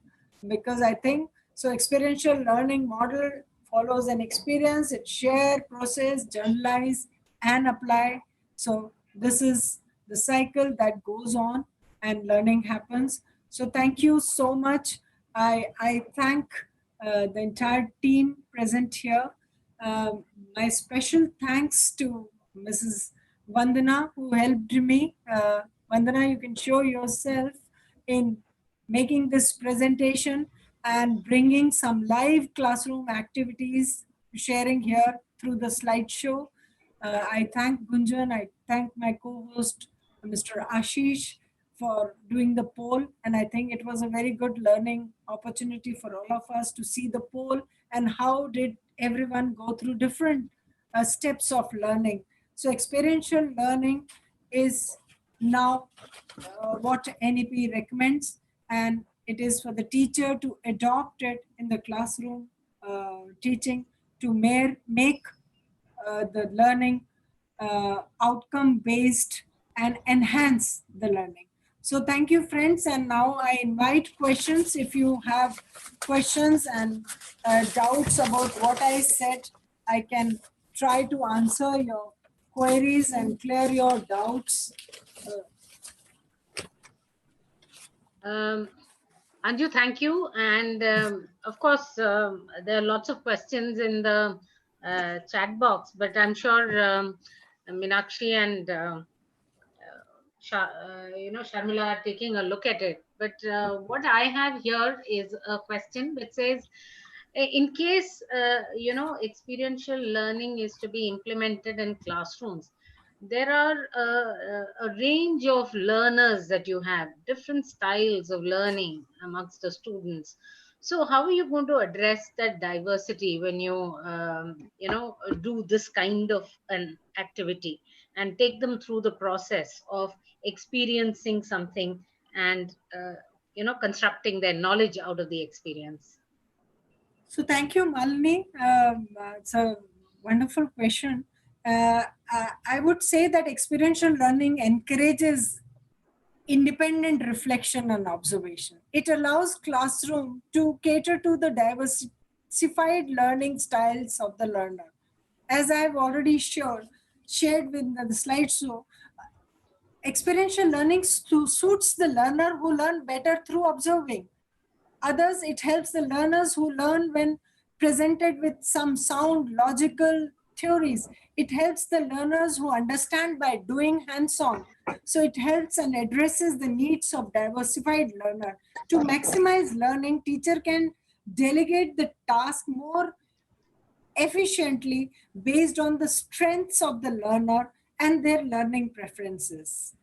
[SPEAKER 1] because I think so. Experiential learning model follows an experience, it share, process, journalize, and apply. So this is the cycle that goes on and learning happens. So thank you so much. I thank the entire team present here. My special thanks to Mrs. Vandana, who helped me. Vandana, you can show yourself in making this presentation and bringing some live classroom activities, sharing here through the slideshow. I thank Gunjan, I thank my co-host, Mr. Ashish, for doing the poll. And I think it was a very good learning opportunity for all of us to see the poll and how did everyone go through different steps of learning. So experiential learning is now what NEP recommends, and it is for the teacher to adopt it in the classroom teaching to make the learning outcome based and enhance the learning. So thank you, friends. And now I invite questions. If you have questions and doubts about what I said, I can try to answer your queries and clear your doubts.
[SPEAKER 2] Anju, thank you. And of course, there are lots of questions in the chat box, but I'm sure Meenakshi and Sharmila are taking a look at it. But what I have here is a question which says, in case experiential learning is to be implemented in classrooms, there are a range of learners that you have, different styles of learning amongst the students. So how are you going to address that diversity when you do this kind of an activity and take them through the process of experiencing something and constructing their knowledge out of the experience?
[SPEAKER 1] So thank you, Malini. It's a wonderful question. I would say that experiential learning encourages independent reflection and observation. It allows classroom to cater to the diversified learning styles of the learner. As I have already shared with the slideshow, experiential learning suits the learner who learn better through observing. Others, it helps the learners who learn when presented with some sound, logical theories. It helps the learners who understand by doing hands-on. So it helps and addresses the needs of diversified learner. To maximize learning, teacher can delegate the task more efficiently based on the strengths of the learner and their learning preferences.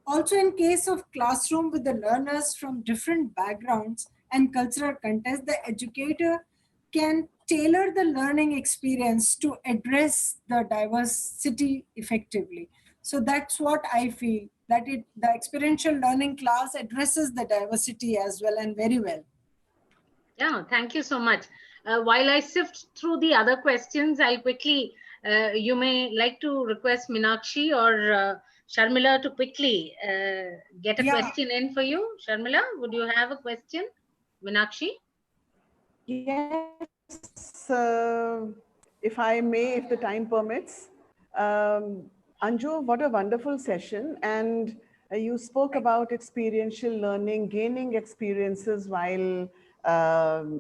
[SPEAKER 1] Also, in case of classroom with the learners from different backgrounds and cultural contexts, the educator can tailor the learning experience to address the diversity effectively. So that's what I feel, that the experiential learning class addresses the diversity as well, and very well.
[SPEAKER 2] Yeah, thank you so much. While I sift through the other questions, I'll quickly, you may like to request Meenakshi or Sharmila to quickly get a
[SPEAKER 1] Yeah.
[SPEAKER 2] question in for you. Sharmila, would you have a question? Meenakshi?
[SPEAKER 3] Yes, if I may, if the time permits. Anju, what a wonderful session. And you spoke about experiential learning, gaining experiences while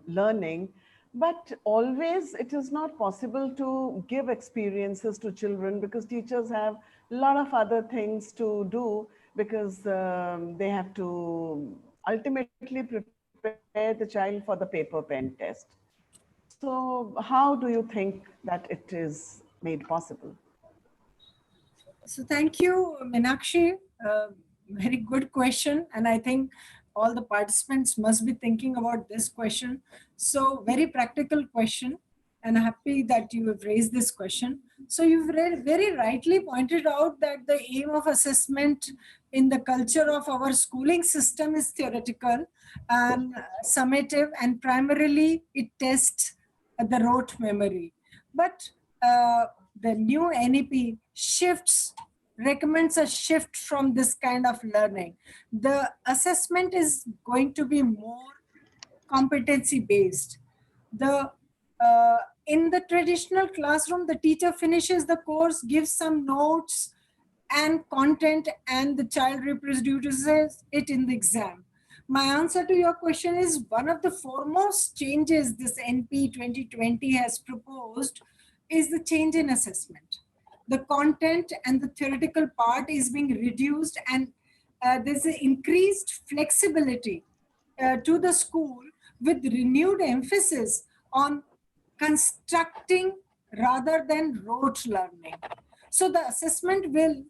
[SPEAKER 3] learning. But always it is not possible to give experiences to children because teachers have a lot of other things to do because they have to ultimately prepare the child for the paper pen test. So how do you think that it is made possible?
[SPEAKER 1] So thank you, Meenakshi. Very good question. And I think all the participants must be thinking about this question. So very practical question, and happy that you have raised this question. So you've very rightly pointed out that the aim of assessment in the culture of our schooling system is theoretical and summative, and primarily it tests the rote memory. But the new NEP recommends a shift from this kind of learning. The assessment is going to be more competency based. The in the traditional classroom, the teacher finishes the course, gives some notes and content, and the child reproduces it in the exam. My answer to your question is, one of the foremost changes this NP 2020 has proposed is the change in assessment. The content and the theoretical part is being reduced, and there's an increased flexibility to the school with renewed emphasis on constructing rather than rote learning. So the assessment will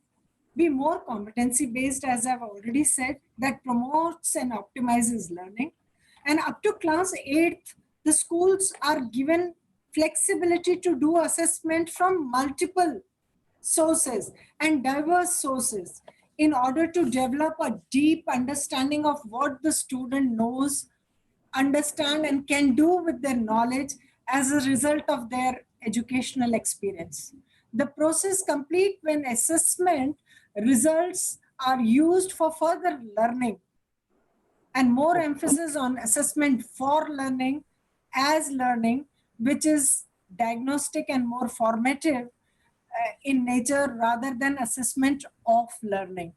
[SPEAKER 1] be more competency based, as I've already said, that promotes and optimizes learning. And up to class 8th, The schools are given flexibility to do assessment from multiple sources and diverse sources in order to develop a deep understanding of what the student knows, understand, and can do with their knowledge as a result of their educational experience. The process complete when assessment results are used for further learning, and more emphasis on assessment for learning as learning, which is diagnostic and more formative in nature rather than assessment of learning,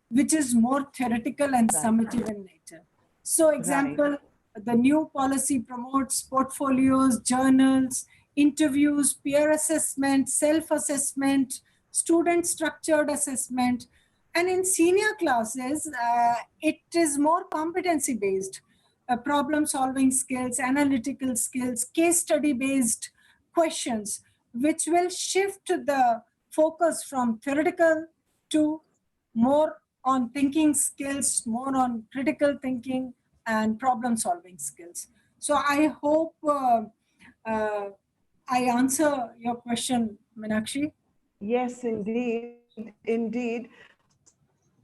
[SPEAKER 1] which is more theoretical and summative in nature. So example, the new policy promotes portfolios, journals, interviews, peer assessment, self-assessment, student structured assessment. And in senior classes, it is more competency based, problem solving skills, analytical skills, case study based questions, which will shift the focus from theoretical to more on thinking skills, more on critical thinking and problem solving skills. So I hope I answer your question, Meenakshi.
[SPEAKER 3] Yes, indeed, indeed.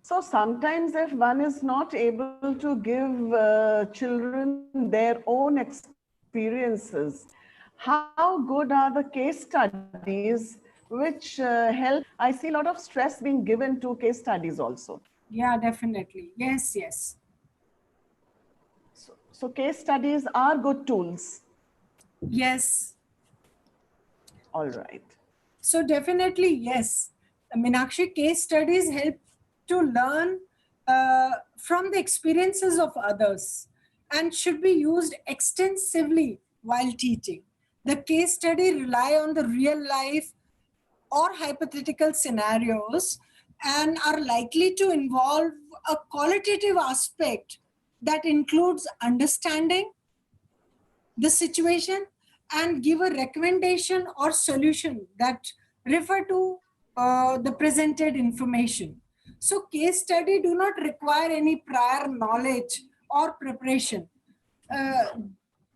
[SPEAKER 3] So sometimes if one is not able to give children their own experiences, how good are the case studies which help? I see a lot of stress being given to case studies also.
[SPEAKER 1] Yeah, definitely. Yes, yes.
[SPEAKER 3] So case studies are good tools.
[SPEAKER 1] Yes.
[SPEAKER 3] All right.
[SPEAKER 1] So definitely, yes. Meenakshi, case studies help to learn from the experiences of others and should be used extensively while teaching. The case study rely on the real life or hypothetical scenarios and are likely to involve a qualitative aspect that includes understanding the situation and give a recommendation or solution that refer to the presented information. So case study do not require any prior knowledge or preparation. Uh,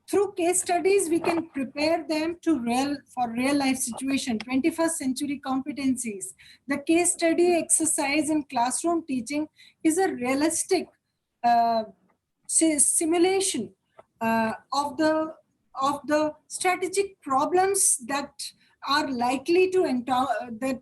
[SPEAKER 1] Through case studies, we can prepare them to real life situation, 21st century competencies. The case study exercise in classroom teaching is a realistic uh, simulation of the strategic problems that are likely to encounter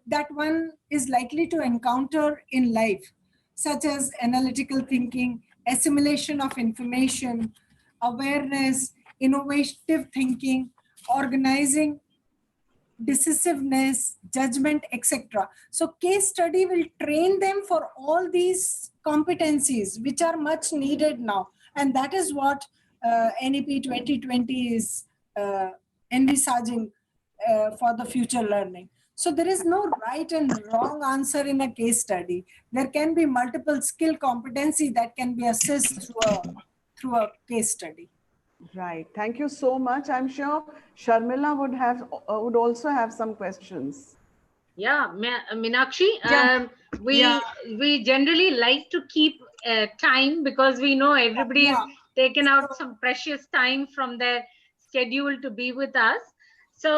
[SPEAKER 1] that one is likely to encounter in life, such as analytical thinking, assimilation of information, awareness, innovative thinking, organizing, decisiveness, judgment, etc. So case study will train them for all these competencies, which are much needed now. And that is what NEP 2020 is envisaging for the future learning. So there is no right and wrong answer in a case study. There can be multiple skill competency that can be assessed through a case study.
[SPEAKER 3] Right. Thank you so much. I'm sure Sharmila would also have some questions.
[SPEAKER 2] Yeah, Meenakshi,
[SPEAKER 4] Yeah,
[SPEAKER 2] we
[SPEAKER 4] yeah,
[SPEAKER 2] we generally like to keep time because we know everybody is
[SPEAKER 1] Yeah.
[SPEAKER 2] taken out
[SPEAKER 1] So,
[SPEAKER 2] some precious time from their schedule to be with us. So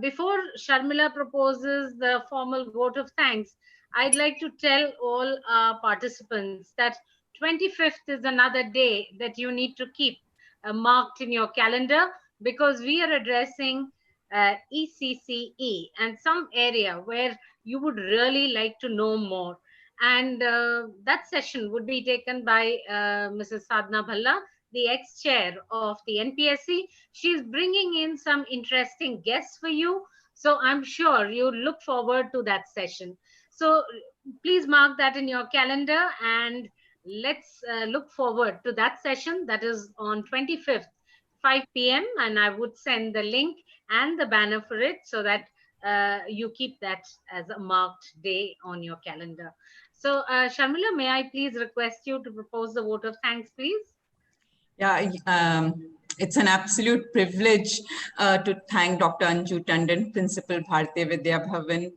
[SPEAKER 2] before Sharmila proposes the formal vote of thanks, I'd like to tell all our participants that 25th is another day that you need to keep marked in your calendar because we are addressing ECCE and some area where you would really like to know more. And that session would be taken by Mrs. Sadhna Bhalla, the ex-chair of the NPSC. She's bringing in some interesting guests for you. So I'm sure you look forward to that session. So please mark that in your calendar and let's look forward to that session that is on 25th 5 p.m. and I would send the link and the banner for it so that you keep that as a marked day on your calendar. So, Sharmila, may I please request you to propose the vote of thanks, please?
[SPEAKER 4] yeah. It's an absolute privilege to thank Dr. Anju Tandon, Principal Bharatiya Vidya Bhavan,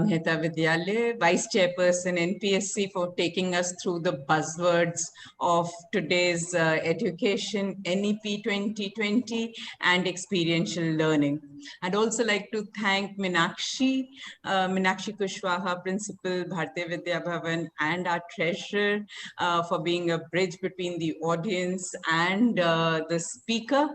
[SPEAKER 4] Mehta Vidyalaya, Vice Chairperson NPSC, for taking us through the buzzwords of today's education, NEP 2020 and experiential learning. I'd also like to thank Meenakshi Kushwaha, Principal Bharatiya Vidya Bhavan, and our treasurer for being a bridge between the audience and the speaker.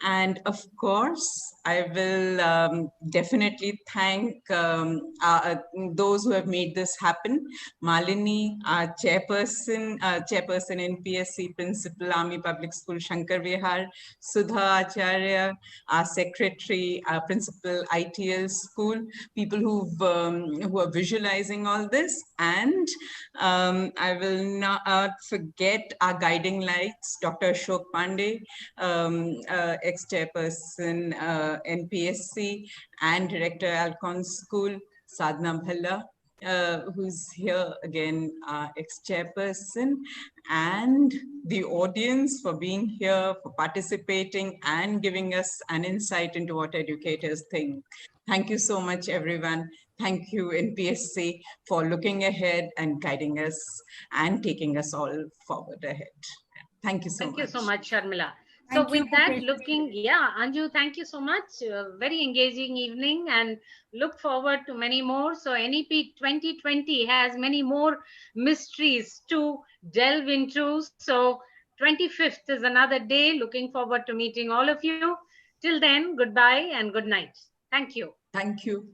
[SPEAKER 4] And of course, I will definitely thank those who have made this happen. Malini, our chairperson in PSC, Principal Army Public School, Shankar Vihar, Sudha Acharya, our secretary, our principal ITL school, people who are visualizing all this. And I will not forget our guiding lights, Dr. Ashok Pandey, ex-chairperson NPSC and director Alcon School, Sadhna Bhalla, who's here again, ex-chairperson, and the audience for being here, for participating and giving us an insight into what educators think. Thank you so much, everyone. Thank you, NPSC, for looking ahead and guiding us and taking us all forward ahead. Thank you so much.
[SPEAKER 2] Thank you so much, Sharmila. So
[SPEAKER 1] Thank you
[SPEAKER 2] with
[SPEAKER 1] for
[SPEAKER 2] that,
[SPEAKER 1] patient
[SPEAKER 2] looking, yeah, Anju, thank you so much. Very engaging evening, and look forward to many more. So NEP 2020 has many more mysteries to delve into. So 25th is another day. Looking forward to meeting all of you. Till then, goodbye and good night. Thank you.
[SPEAKER 4] Thank you.